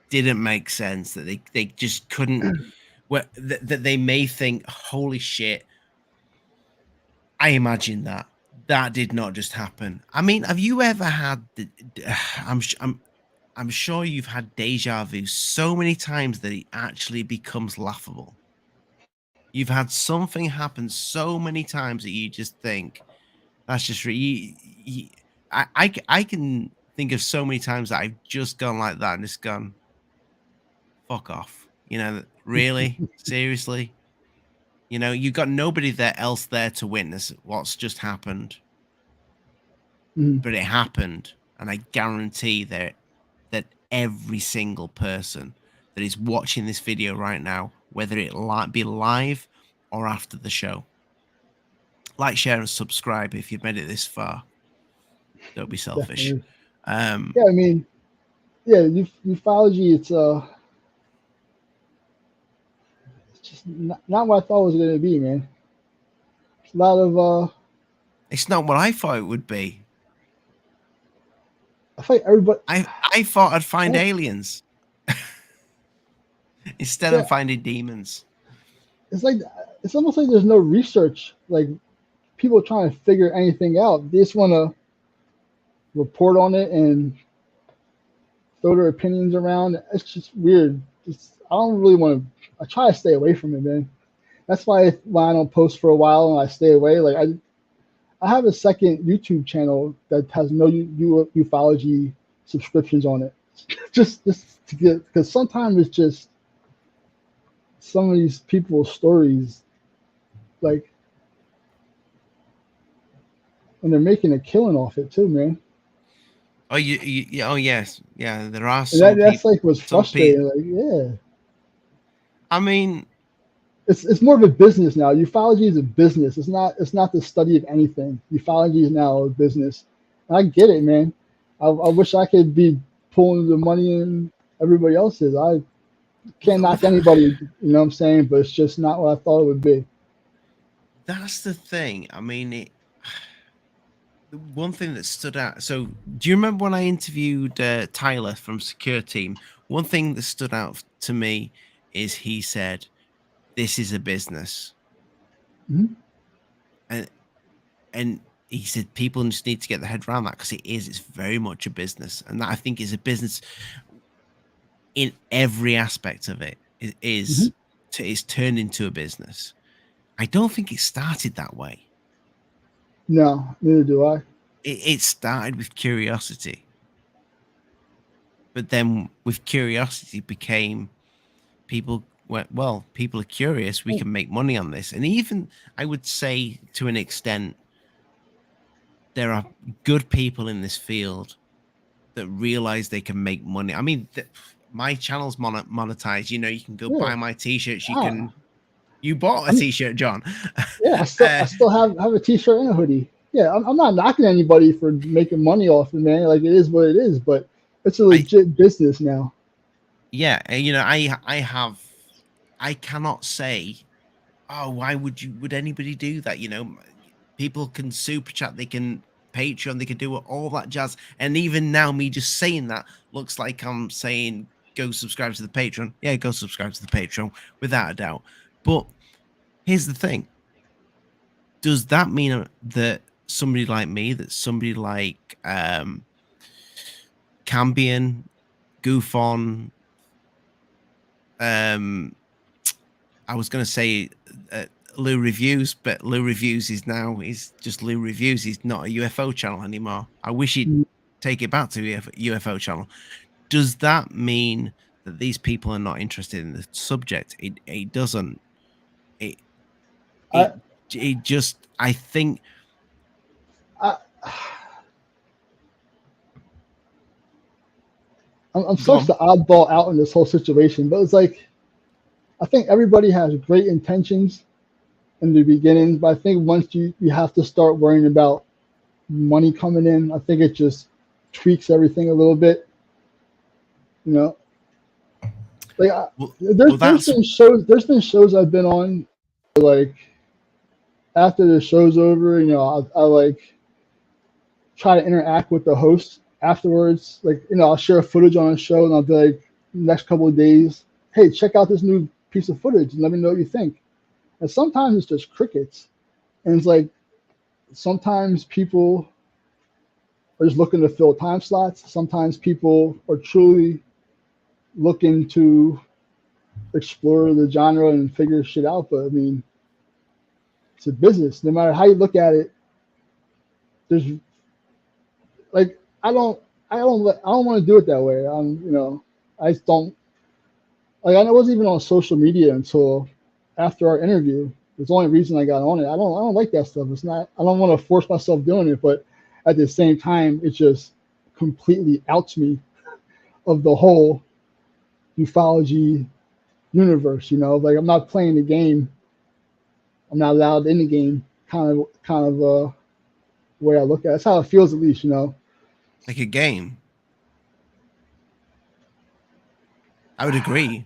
didn't make sense, that they just couldn't, that they may think, holy shit, I imagine that did not just happen. I mean, have you ever had I'm sure you've had deja vu so many times that it actually becomes laughable. You've had something happen so many times that you just think that's just I can think of so many times that I've just gone like that and just gone fuck off. You know, really, seriously. You know, you've got nobody else there to witness what's just happened, mhm. but it happened, and I guarantee that every single person that is watching this video right now, whether it be live or after the show, like, share, and subscribe if you've made it this far. Don't be selfish. Definitely. Yeah, I mean, yeah, ufology. It's just not what I thought it was going to be, man. It's a lot of It's not what I thought it would be. I think everybody. I thought I'd find Yeah, aliens instead yeah, of finding demons. it's like it's almost like there's no research. Like people trying to figure anything out. They just want to report on it and throw their opinions around. It's just weird. I don't really want to. I try to stay away from it, man. That's why I don't post for a while and I stay away. Like I have a second YouTube channel that has no ufology subscriptions on it. just to get because sometimes it's just some of these people's stories, like and they're making a killing off it too, man. Oh, oh yes, yeah. There are And some that's people. like what's Some people. frustrating. Like, yeah, I mean, it's more of a business now. Ufology is a business. It's not the study of anything. Ufology is now a business. And I get it, man. I wish I could be pulling the money in everybody else's. I can't knock without, anybody, you know what I'm saying? But it's just not what I thought it would be. that's the thing. I mean, the one thing that stood out. So, do you remember when I interviewed Tyler from Secure Team? One thing that stood out to me is he said, "This is a business," Mhm. and and he said people just need to get their head around that because it is. It's very much a business, and that I think is a business in every aspect of it. It Mhm. is. It's turned into a business. I don't think it started that way. No, neither do I. It started with curiosity, but then with curiosity became people went, well, people are curious, we Oh, can make money on this. And even I would say to an extent, there are good people in this field that realize they can make money. I mean, my channel's monetized. You know, you can go yeah. buy my t-shirts. Ah, You bought a I'm, t-shirt, John. yeah. I uh, still have a T-shirt and a hoodie. Yeah, I'm not knocking anybody for making money off it, man. Like it is what it is, but it's a I legit business now. yeah, you know, I cannot say, oh, why would anybody do that? You know, people can super chat, they can Patreon, they can do all that jazz. And even now, me just saying that looks like I'm saying go subscribe to the Patreon. Yeah, go subscribe to the Patreon without a doubt. But here's the thing: does that mean that somebody like me, that somebody like Cambion, Goofon, um, I was going to say Lou Reviews, but Lou Reviews is just Lou Reviews. He's not a UFO channel anymore. I wish he'd take it back to UFO channel. Does that mean that these people are not interested in the subject? It doesn't. It it I, it just I think I I'm go such on. the oddball out in this whole situation, but it's like I think everybody has great intentions in the beginning, but I think once you have to start worrying about money coming in, I think it just tweaks everything a little bit. You know, like Well, there's that's been shows I've been on like after the show's over, I like try to interact with the host afterwards. Like, I'll share footage on a show and I'll be like, next couple of days, hey, check out this new piece of footage and let me know what you think. And sometimes it's just crickets. And it's like sometimes people are just looking to fill time slots. Sometimes people are truly looking to explore the genre and figure shit out. But I mean, it's a business. No matter how you look at it, there's like I don't want to do it that way. I just don't like. I wasn't even on social media until after our interview. It's the only reason I got on it. I don't like that stuff. It's not. I don't want to force myself doing it, but at the same time, it just completely outs me of the whole ufology universe. Like I'm not playing the game. I'm not allowed in the game. Kind of way I look at it. That's how it feels, at least. like a game. I would agree.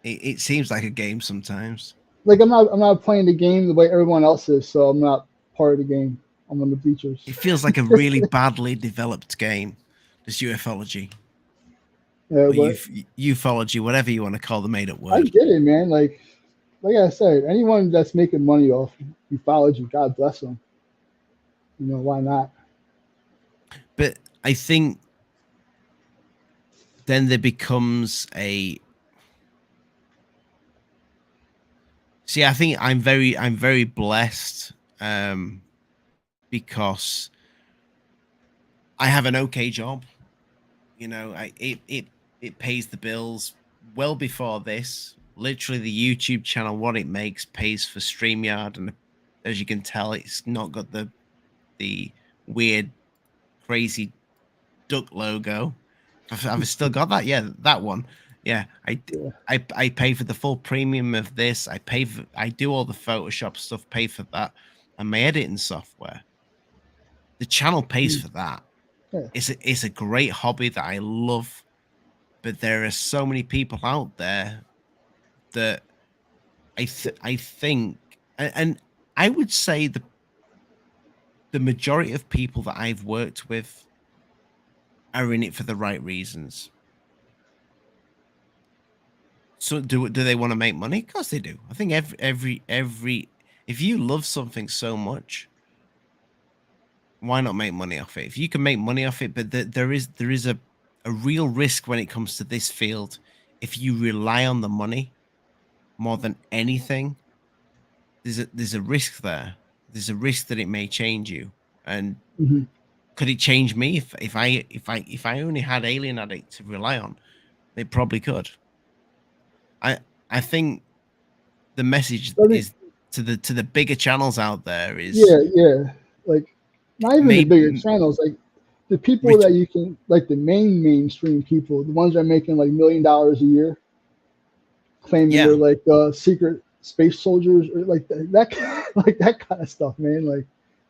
It seems like a game sometimes. Like I'm not playing the game the way everyone else is, so I'm not part of the game. I'm on the bleachers. It feels like a really badly developed game. This ufology Yeah, or but ufology, whatever you want to call the made-up I word. get it, man. Like I said, anyone that's making money off ufology, God bless them. Why not? But I think then there becomes a see. I think I'm very blessed because I have an okay job. You know, it pays the bills well before this. Literally, the YouTube channel, what it makes, pays for StreamYard, and as you can tell, it's not got the weird, crazy duck logo. I've still got that. Yeah, that one. Yeah, Yeah. I pay for the full premium of this. I do all the Photoshop stuff, pay for that, and my editing software. The channel pays for that. Yeah. It's a great hobby that I love, but there are so many people out there that I think and I would say the majority of people that I've worked with are in it for the right reasons. So do they want to make money? Of course they do. I think every if you love something so much, why not make money off it? If you can make money off it, but there is a real risk when it comes to this field. If you rely on the money more than anything, there's a risk there. There's a risk that it may change you. And Hmm. could it change me if I only had Alien Addict to rely on? It probably could. I think the message I mean, is to the bigger channels out there is yeah. Like, not even the bigger maybe channels. Like, the people rich. that you can, like the mainstream people, the ones that are making like $1 million a year, claiming Yeah, they're like secret space soldiers or like that, like that kind of stuff, man. Like,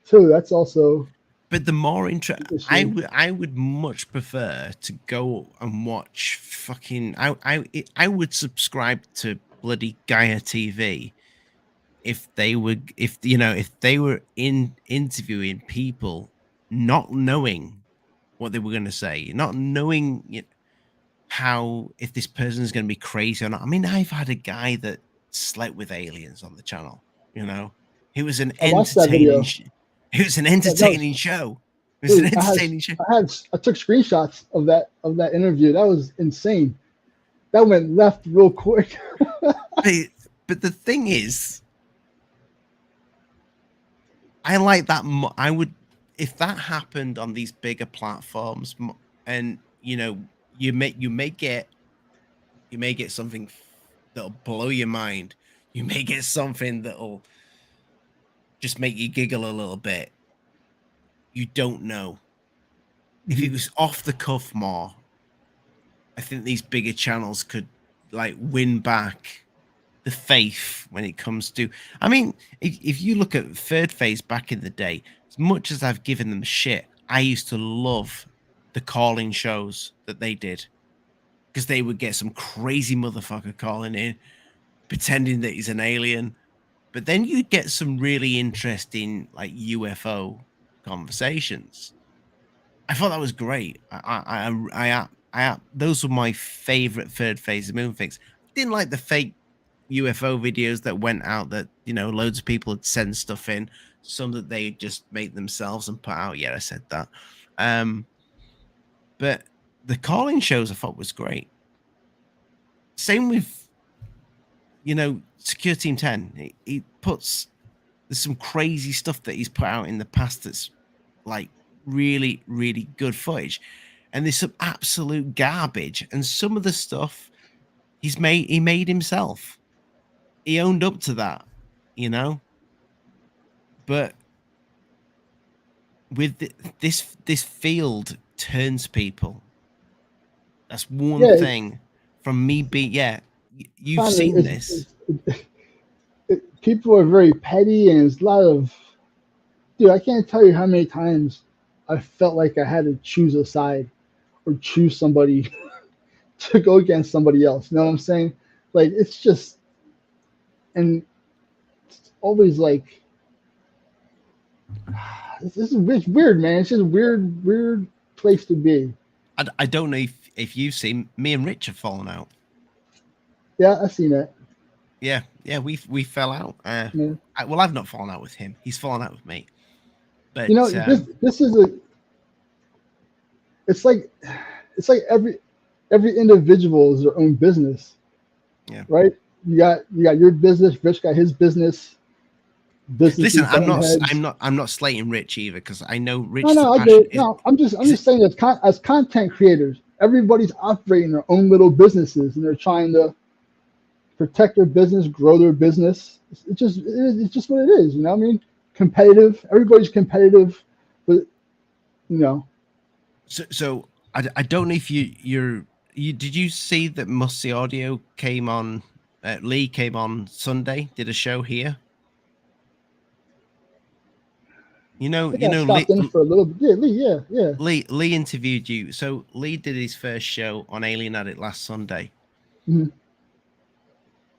too, that's also but the more an issue. I would much prefer to go and watch fucking I would subscribe to bloody Gaia TV if they were if they were interviewing people not knowing what they were going to say, not knowing how if this person is going to be crazy or not. I mean, I've had a guy that slept with aliens on the channel. You know, it was an I watched that video. it was an That was, entertaining show. It was an dude. entertaining show. I took screenshots of that interview. That was insane. That went left real quick. But, but the thing is, I like that. I would if that happened on these bigger platforms, and you may get something that'll blow your mind. You may get something that'll just make you giggle a little bit. You don't know. If it was off the cuff more, I think these bigger channels could like win back the faith when it comes to. I mean, if you look at Third Phase back in the day, as much as I've given them shit, I used to love the calling shows that they did because they would get some crazy motherfucker calling in, pretending that he's an alien. But then you get some really interesting like UFO conversations. I thought that was great. Those were my favorite Third Phase of Moon things. Didn't like the fake UFO videos that went out that loads of people had sent stuff in. Some that they just made themselves and put out. Yeah, I said that. But the calling shows I thought was great. Same with Secure Team 10. He puts there's some crazy stuff that he's put out in the past that's like really, really good footage. And there's some absolute garbage. And some of the stuff he made himself. He owned up to that, But with this field turns people. That's one Yeah, thing from me being you've kind of. seen this. People are very petty, and there's a lot of. Dude, I can't tell you how many times I felt like I had to choose a side or choose somebody to go against somebody else. You know what I'm saying? Like, it's just, and it's always like, it's weird, man. It's just a weird place to be. I don't know if you've seen me and Rich have fallen out. Yeah, I've seen that. Yeah, we fell out. Yeah. I've not fallen out with him. He's fallen out with me. But this is it's like every individual is their own business. Yeah. Right. You got your business. Rich got his business. Listen, I'm not slating Rich either because I know Rich. No, I do. No, I'm just saying as content creators, everybody's operating their own little businesses and they're trying to protect their business, grow their business. It's just what it is. You know what I mean? Competitive. Everybody's competitive, but So I don't know if you did you see that Musty Audio came on? Lee came on Sunday, did a show here. stopped in for a little bit. Yeah, Lee. Lee interviewed you. So Lee did his first show on Alien Addict last Sunday. Mm-hmm.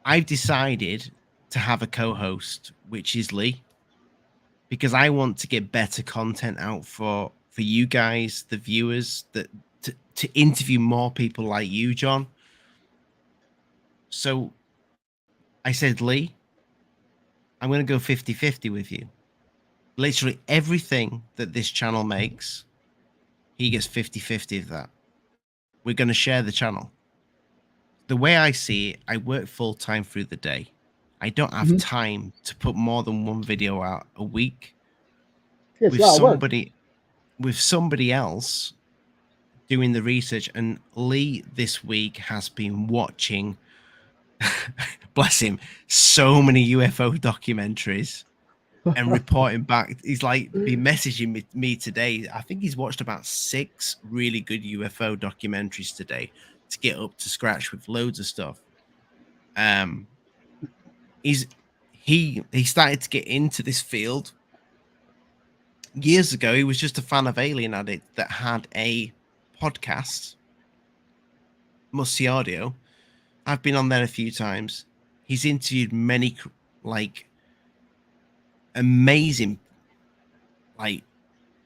I've decided to have a co-host, which is Lee. because I want to get better content out for you guys, the viewers, that to interview more people like you, John. So I said, Lee, I'm going to go 50-50 with you. Literally everything that this channel makes, he gets 50-50 of that. We're going to share the channel. The way I see it, I work full time through the day. I don't have Mhm. time to put more than one video out a week. Yeah, it's a lot of work. With somebody else doing the research. And Lee this week has been watching, bless him, so many UFO documentaries and reporting back. He's like been messaging me today. I think he's watched about 6 really good UFO documentaries today to get up to scratch with loads of stuff. He started to get into this field years ago. He was just a fan of Alien Addict that had a podcast, Must See Audio. I've been on there a few times. He's interviewed many like amazing like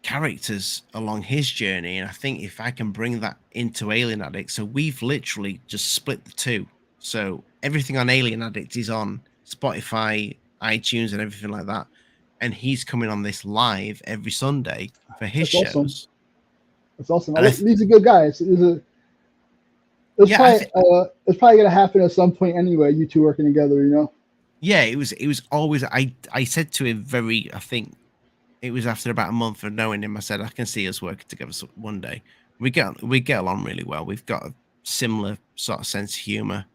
characters along his journey, and I think if I can bring that into Alien Addict, so we've literally just split the two. So everything on Alien Addict is on Spotify, iTunes, and everything like that. And he's coming on this live every Sunday for his That's awesome. shows. That's awesome. And He's a good guy. It's probably gonna happen at some point anyway. You two working together, you know. Yeah, it was always. I said to him I think it was after about a month of knowing him. I said, I can see us working together one day. We get along really well. We've got a similar sort of sense of humor.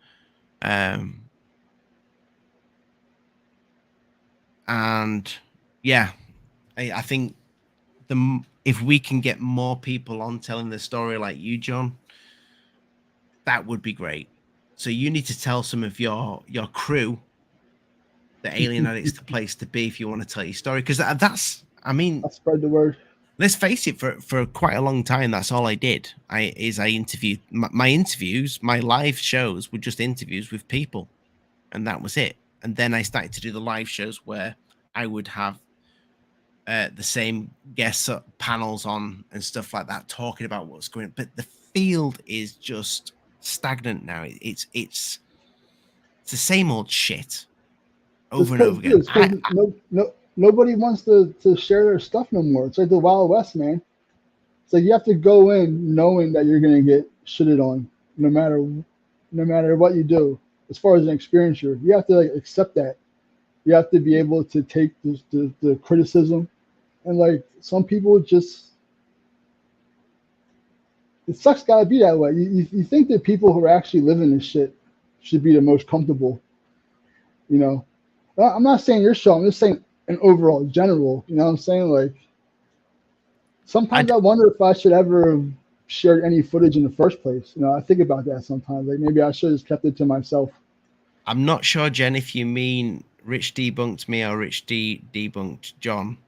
And yeah, I think if we can get more people on telling the story like you, John, that would be great. So you need to tell some of your crew that Alien Addict's the place to be if you want to tell your story, because that's, I mean, I'll spread the word. Let's face it, for quite a long time, that's all I did. I interviewed my interviews, my live shows were just interviews with people, and that was it. And then I started to do the live shows where I would have the same guest panels on and stuff like that, talking about what's going on. But the field is just stagnant now. It's the same old shit over and over again. Nobody wants to share their stuff no more. It's like the Wild West, man. It's like you have to go in knowing that you're gonna get shitted on, no matter what you do. As far as an experiencer, you have to like accept that. You have to be able to take the criticism, and like some people just, it sucks. Gotta be that way. You think that people who are actually living this shit should be the most comfortable, you know. I'm not saying your show. I'm just saying an overall general. You know what I'm saying? Like sometimes I wonder if I should ever have shared any footage in the first place. You know, I think about that sometimes. Like maybe I should have just kept it to myself. I'm not sure, Jen, if you mean Rich debunked me or Rich debunked John.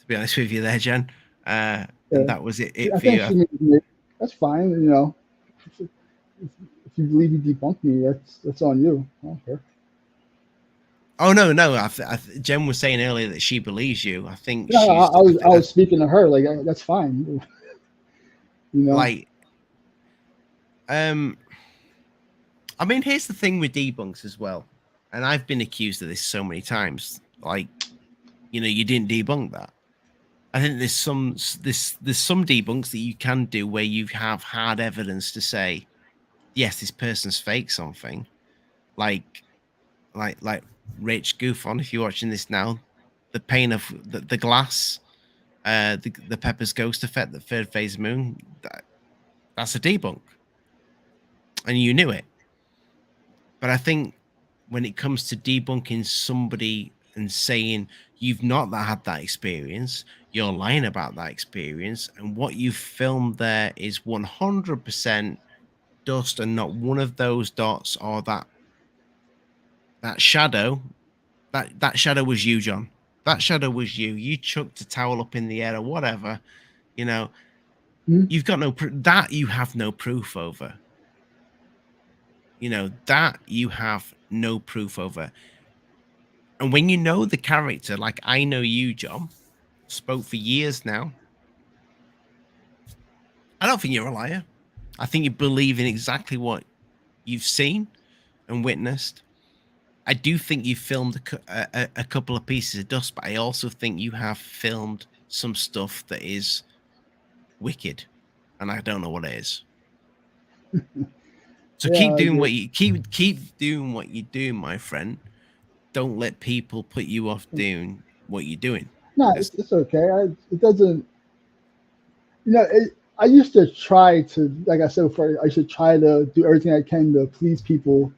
To be honest with you, there, Jen. And that was it for you. That's fine. You know, if you believe you debunked me, that's on you. I don't care. Oh no! Jen was saying earlier that she believes you. I think. Yeah, I was speaking to her. Like that's fine. You know. Like, I mean, here's the thing with debunks as well, and I've been accused of this so many times. Like, you know, you didn't debunk that. I think there's some debunks that you can do where you have hard evidence to say, yes, this person's fake something, like Rich goof on. If you're watching this now, the pain of the glass, the Pepper's ghost effect, the third phase moon, that's a debunk, and you knew it. But I think when it comes to debunking somebody and saying you've not had that experience, you're lying about that experience, and what you filmed there is 100% dust, and not one of those dots or that shadow. That shadow was you, John. That shadow was you. You chucked a towel up in the air or whatever. You know, you've got that you have no proof over. You know, that you have no proof over. And when you know the character, like I know you, John, spoke for years now. I don't think you're a liar. I think you believe in exactly what you've seen and witnessed. I do think you filmed a couple of pieces of dust, but I also think you have filmed some stuff that is wicked, and I don't know what it is. So Yeah, keep I doing agree. what you keep doing what you do, my friend. Don't let people put you off doing what you're doing. No, 'Cause it's okay. It doesn't. I used to try to, like I said before, I should try to do everything I can to please people,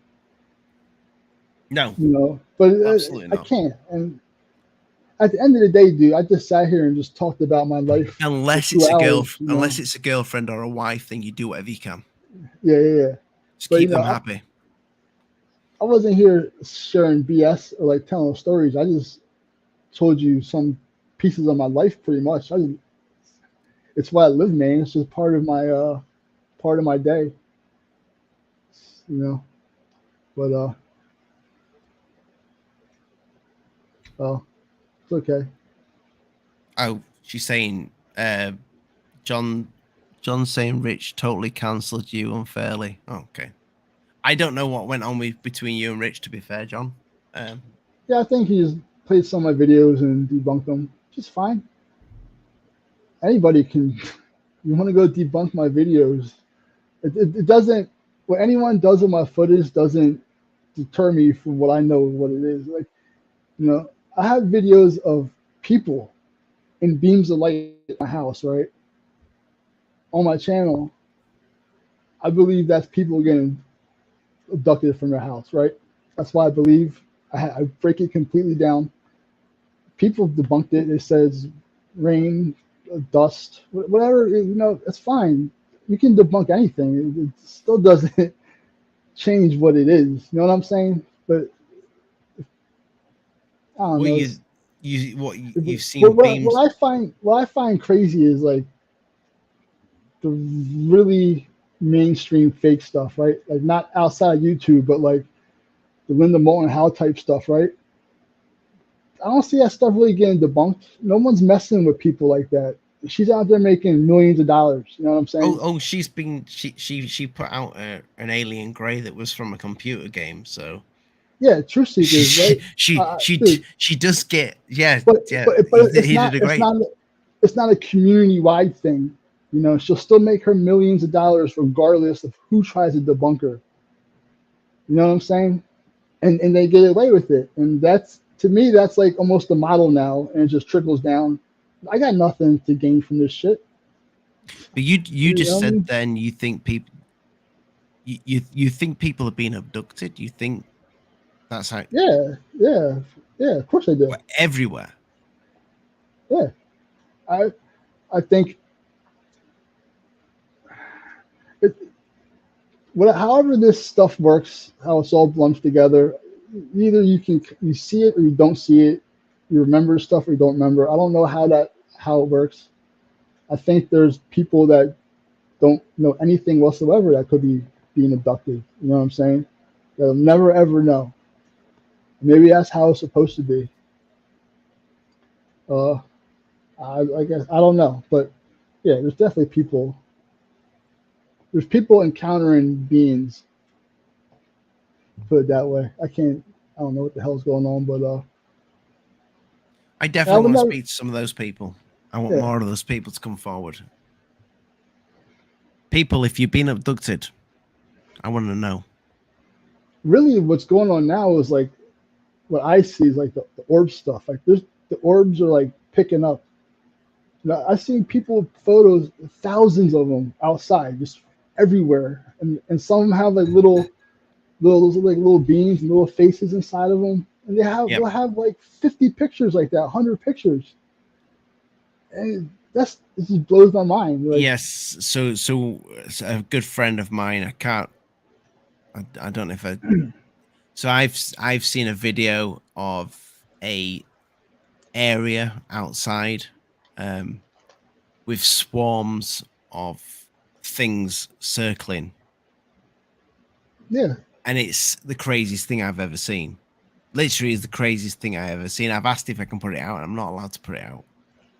no, but absolutely I not. can't. And at the end of the day, dude, I just sat here and just talked about my life for Unless it's 2 hours. unless it's a girlfriend or a wife, then you do whatever you can. Yeah, yeah, yeah. Just But keep them happy. I wasn't here sharing BS or like telling stories. I just told you some pieces of my life, pretty much. It's what I live, man. It's just part of my day, you know. But it's okay. Oh, she's saying, John, John saying Rich totally cancelled you unfairly. Oh, okay. I don't know what went on between you and Rich. To be fair, John. Um, Yeah, I think he just played some of my videos and debunked them. Just fine. Anybody can. You want to go debunk my videos? It doesn't. What anyone does with my footage doesn't deter me from what I know what it is. Like, I have videos of people in beams of light in my house, right? On my channel, I believe that's people getting abducted from their house, right? That's why I believe I break it completely down. People debunked it. It says rain, dust, whatever. It's fine. You can debunk anything. It still doesn't change what it is. You know what I'm saying? But I don't what know. you've seen beams. What I find crazy is like the really mainstream fake stuff, right? Like not outside YouTube, but like the Linda Moulton Howe type stuff, right? I don't see that stuff really getting debunked. No one's messing with people like that. She's out there making millions of dollars. You know what I'm saying? She put out an alien gray that was from a computer game. So Yeah, truth seekers, right? Dude, she does get but yeah. but but it's He not did a it's great. not it's not a community wide thing. She'll still make her millions of dollars regardless of who tries to debunk her. You know what I'm saying? And they get away with it. And that's, to me, that's like almost the model now, and it just trickles down. I got nothing to gain from this shit. But you You know just what I said mean? then you think people you think people are being abducted. You think that's how Yeah, yeah, yeah. Of course I do. everywhere. Yeah, I I think it, however this stuff works, how it's all lumped together. Either you see it or you don't see it. You remember stuff or you don't remember. I don't know how it works. I think there's people that don't know anything whatsoever that could be being abducted. You know what I'm saying? They'll never ever know. Maybe that's how it's supposed to be. Uh, I guess I don't know, but yeah, there's definitely people. There's people encountering beings. Put it that way. I can't. I don't know what the hell's going on, but I I definitely would want to never. speak to some of those people. I want Yeah, more of those people to come forward. People, if you've been abducted, I want to know. really, what's going on now is like what I see is like the orb stuff. Like the orbs are like picking up. I've seen people photos, thousands of them outside, just everywhere, and some have like those like little beams and little faces inside of them, and Yep. they'll have like 50 pictures like that, 100 pictures, and this just blows my mind. Like, Yes. So a good friend of mine. I don't know if I. So I've seen a video of a area outside, um, with swarms of things circling, yeah, and it's the craziest thing I've ever seen. literally is the craziest thing I ever seen. I've asked if I can put it out, and I'm not allowed to put it out.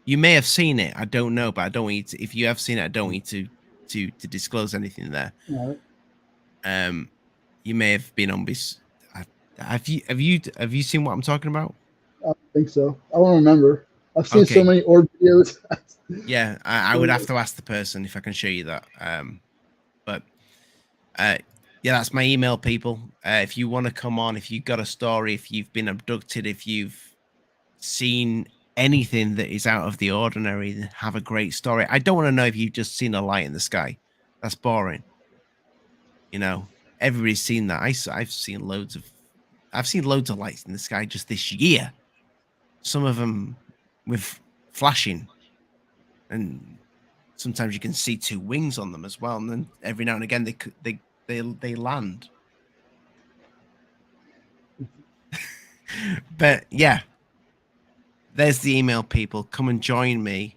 You may have seen it. I don't know, but I don't want you to. If you have seen it, I don't want you to disclose anything there. All right. You may have been on this. Have you seen what I'm talking about? I don't think so. I don't remember. I've seen so Okay. many orb videos. Yeah, I would have to ask the person if I can show you that. But yeah, that's my email, people. If you want to come on, if you've got a story, if you've been abducted, if you've seen anything that is out of the ordinary, then have a great story. I don't want to know if you've just seen a light in the sky. That's boring. You know, everybody's seen that. I've seen loads of lights in the sky just this year. Some of them with flashing, and sometimes you can see two wings on them as well. And then every now and again they land. But yeah, there's the email, people. Come and join me.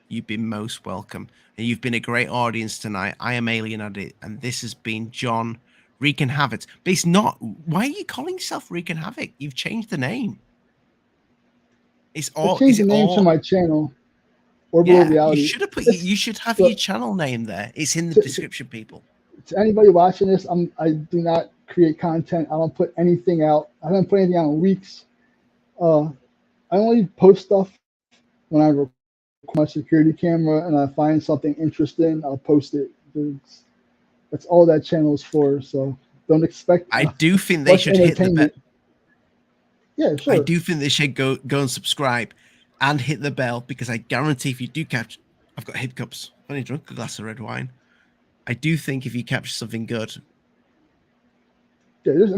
You've been most welcome. And you've been a great audience tonight. I am Alien Addict, and this has been John Wreaking Havoc. But it's not. Why are you calling yourself Wreaking Havoc? You've changed the name. It's all. I changed Is the it name all? to my channel, ORB-ital Yeah, Reality. you should have put. It's- You should have look, your channel name there. It's in the to- description, people. To anybody watching this, I do not create content. I don't put anything out. I haven't put anything out in weeks. I only post stuff when I record my security camera and I find something interesting. I'll post it. That's all that channel is for. So don't expect. I do think they much should hit the bell. entertainment. Yeah, sure. I do think they should go and subscribe and hit the bell, because I guarantee if you do capture, I've got hiccups. I've only drunk a glass of red wine. I do think if you capture something good, Yeah, there's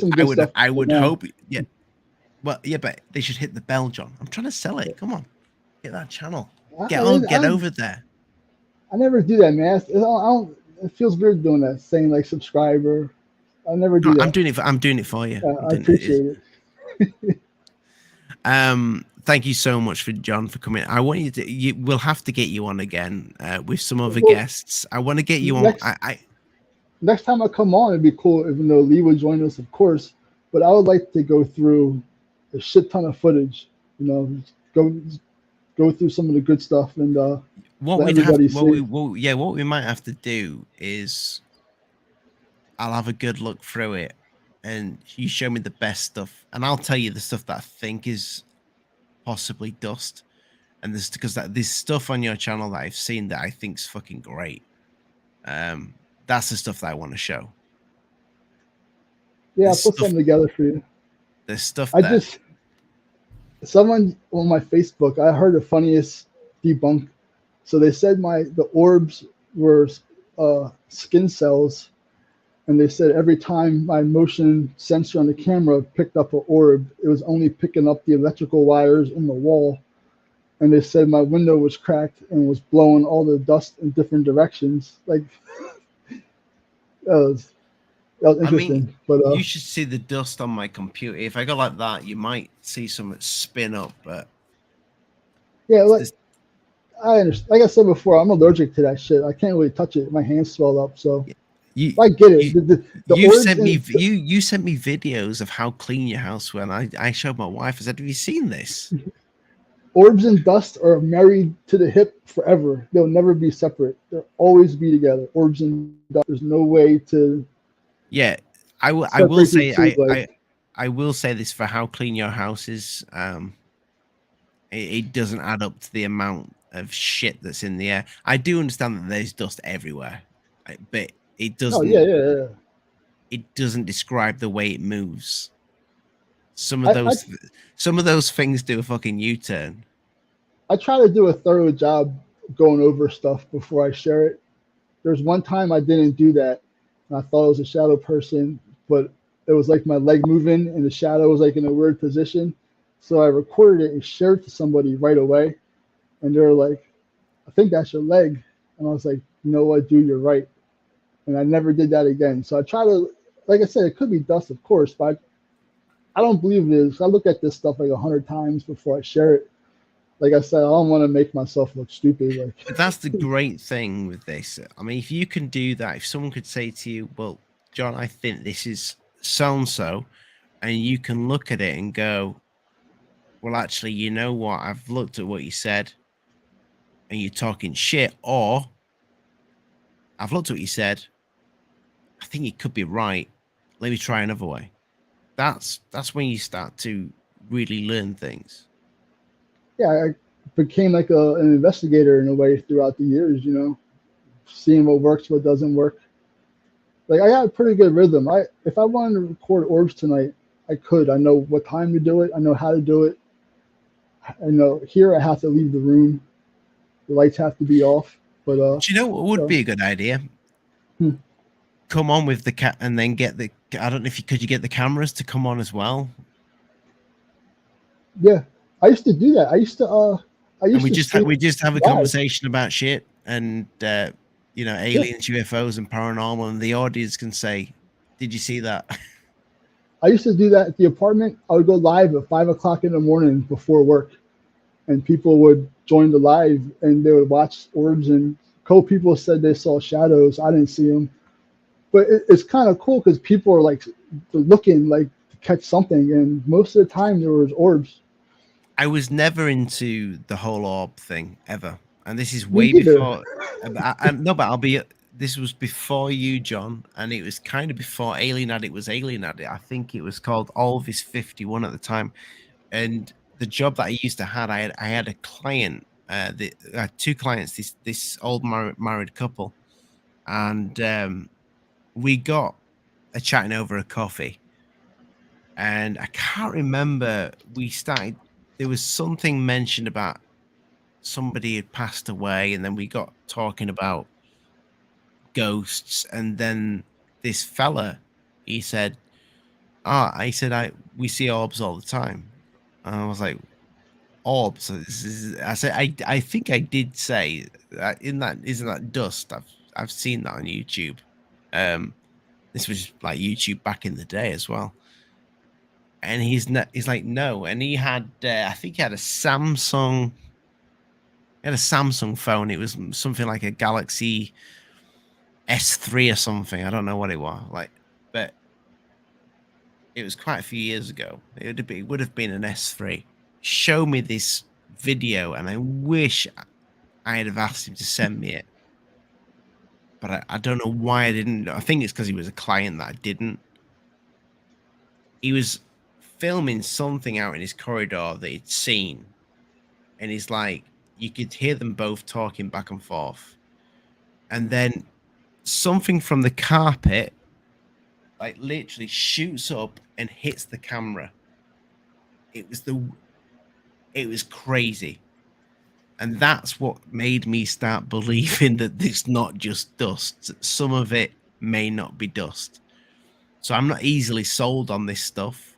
some good stuff. I would now. hope. Yeah. Well, yeah, but they should hit the bell, John. I'm trying to sell it. Come on, hit that channel. Get over there. I never do that, man. I don't. It feels weird doing that, saying like subscriber. I never do No, that. I'm doing it for you. I appreciate it. Thank you so much for John for coming. I want you to. We'll have to get you on again with some other guests. I want to get you on. Next time I come on, it'd be cool, even though Lee would join us, of course. But I would like to go through a shit ton of footage. You know, go through some of the good stuff and what we might have to do is I'll have a good look through it, and you show me the best stuff, and I'll tell you the stuff that I think is possibly dust. And this because there's stuff on your channel that I've seen that I think's fucking great. That's the stuff that I want to show. Yeah, I'll put something together for you. There's stuff someone on my Facebook, I heard the funniest debunk. So they said the orbs were skin cells, and they said every time my motion sensor on the camera picked up an orb, it was only picking up the electrical wires in the wall. And they said my window was cracked and was blowing all the dust in different directions. Like that was interesting. I mean, but you should see the dust on my computer. If I go like that, you might see some spin up. But yeah, I understand. Like I said before, I'm allergic to that shit. I can't really touch it. My hands swell up. So I get it. You sent me videos of how clean your house was. And I showed my wife. I said, "Have you seen this?" Orbs and dust are married to the hip forever. They'll never be separate. They'll always be together. Orbs and dust. There's no way to. Yeah, I will say I will say this for how clean your house is. It doesn't add up to the amount of shit that's in the air. I do understand that there's dust everywhere, but it doesn't. Oh yeah. It doesn't describe the way it moves. Some of those things do a fucking U-turn. I try to do a thorough job going over stuff before I share it. There's one time I didn't do that, and I thought it was a shadow person, but it was like my leg moving, and the shadow was like in a weird position. So I recorded it and shared it to somebody right away, and they were like, "I think that's your leg," and I was like, "You know what, dude, you're right." And I never did that again. So I try to, like I said, it could be dust, of course, but I don't believe it is. I look at this stuff like 100 times before I share it. Like I said, I don't want to make myself look stupid. But that's the great thing with this. I mean, if you can do that, if someone could say to you, "Well, John, I think this is so and so," and you can look at it and go, well, actually, you know what? I've looked at what you said and you're talking shit, or I've looked at what you said. I think you could be right. Let me try another way. That's when you start to really learn things. Yeah, I became like an investigator in a way throughout the years, you know, seeing what works, what doesn't work. Like I got a pretty good rhythm. If I wanted to record orbs tonight, I could. I know what time to do it. I know how to do it. I know here I have to leave the room. The lights have to be off. But Do you know what would be a good idea? Hmm. Come on with the cat, and then get the. I don't know if you could. You get the cameras to come on as well. Yeah, I used to do that. I used to. And we just have a live. conversation about shit and you know, aliens, UFOs, and paranormal, and the audience can say, "Did you see that?" I used to do that at the apartment. I would go live at 5 o'clock in the morning before work, and people would join the live and they would watch orbs. And people said they saw shadows. I didn't see them, but it's kind of cool because people are like they're looking like to catch something, and most of the time there was orbs. I was never into the whole orb thing ever, and this is Me way neither. before. No, but I'll be. This was before you, John, and it was kind of before Alien Addict was Alien Addict. I think it was called Alvis 51 at the time, and the job that I used to have, I had a client. I had two clients. This old married couple, and we got a chatting over a coffee, and I can't remember. We started. There was something mentioned about somebody had passed away, and then we got talking about ghosts, and then this fella, he said, I said, we see orbs all the time. And I was like, orbs? I said, I think I did say that isn't that dust? I've seen that on YouTube. This was like YouTube back in the day as well. And he's like, no. And he had, I think he had a Samsung. He had a Samsung phone. It was something like a Galaxy S3 or something. I don't know what it was like, but it was quite a few years ago. It would have been an S3. Show me this video, and I wish I'd have asked him to send me it, but I don't know why I didn't. I think it's because he was a client that I didn't. He was filming something out in his corridor that he'd seen, and he's like, you could hear them both talking back and forth, and then something from the carpet like literally shoots up and hits the camera. It was crazy. And that's what made me start believing that it's not just dust. Some of it may not be dust. So I'm not easily sold on this stuff.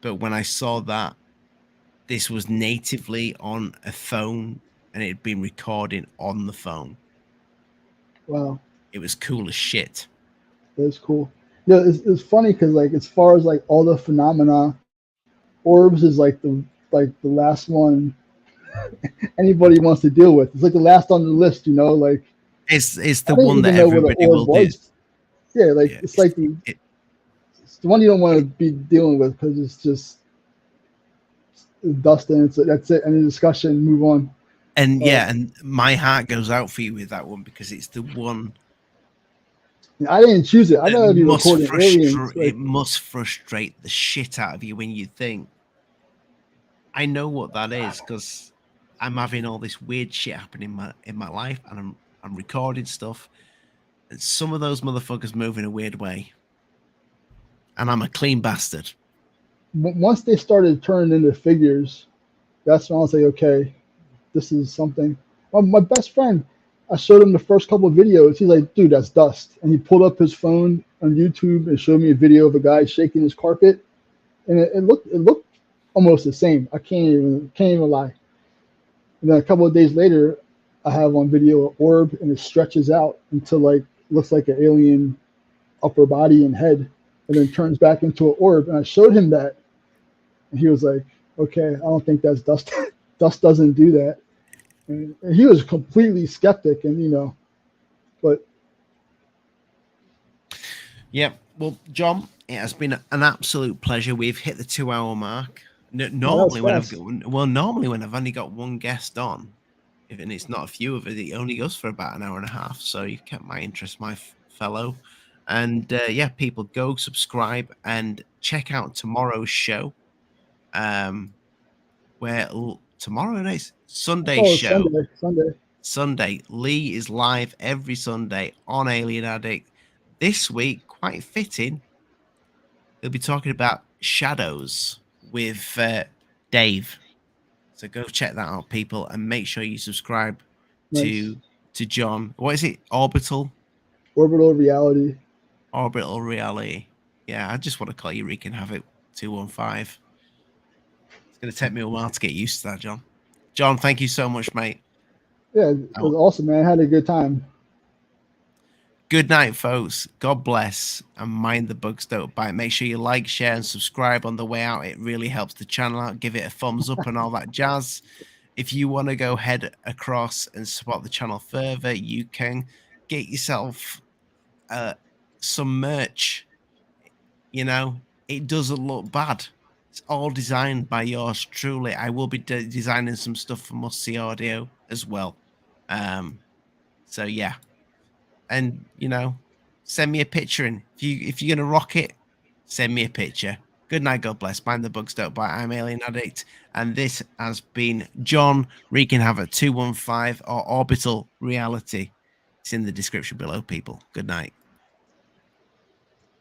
But when I saw that this was natively on a phone and it had been recording on the phone, Wow, it was cool as shit. that's cool. Yeah, it's funny because like as far as like all the phenomena, orbs is like the last one anybody wants to deal with. It's like the last on the list, you know. Like It's I the didn't one that even know what an everybody orb will do. was. Yeah, like Yeah, it's like it's the one you don't want to be dealing with because it's just dust and that's it. Any discussion, move on. and yeah, and my heart goes out for you with that one because it's the one I didn't choose it. I'd that rather be recording aliens. it Like must frustrate the shit out of you when you think, I know what that is because I'm having all this weird shit happening in my life, and I'm recording stuff, and some of those motherfuckers move in a weird way, and I'm a clean bastard. once they started turning into figures, that's when I was like, okay, this is something. My best friend, I showed him the first couple of videos. He's like, dude, that's dust. And he pulled up his phone on YouTube and showed me a video of a guy shaking his carpet, and it looked almost the same. I can't even lie. And then a couple of days later, I have on video an orb, and it stretches out until like looks like an alien upper body and head, and then turns back into an orb. And I showed him that, and he was like, okay, I don't think that's dust. Dust doesn't do that. And he was completely skeptic, and you know, but Yeah. Well, John, It has been an absolute pleasure. We've hit the 2-hour mark. Oh, that was Normally, fast. normally when I've only got one guest on, and it's not a few of it only goes for about an hour and a half. So you've kept my interest, my fellow. And yeah, people, go subscribe and check out tomorrow's show. Where tomorrow night's Sunday's Oh, show. Sunday. Sunday, Lee is live every Sunday on Alien Addict. This week, quite fitting, he'll be talking about shadows with Dave. So go check that out, people, and make sure you subscribe Nice. to John. What is it? Orbital Reality. Reality. Yeah, I just want to call you Rick and have it 215. It's going to take me a while to get used to that, John. John, thank you so much, mate. Yeah, it was awesome, man. I had a good time. Good night, folks. God bless, and mind the bugs don't bite. Make sure you like, share, and subscribe on the way out. It really helps the channel out. Give it a thumbs up and all that jazz. If you want to go head across and support the channel further, you can get yourself some merch. You know, it doesn't look bad. It's all designed by yours truly. I will be designing some stuff for Must See Audio as well. So yeah. And send me a picture, and if you're gonna rock it, send me a picture. Good night, God bless. Mind the bugs don't bite. I'm Alien Addict, and this has been John wreaking havoc 215 or Orbital Reality. It's in the description below, people. Good night.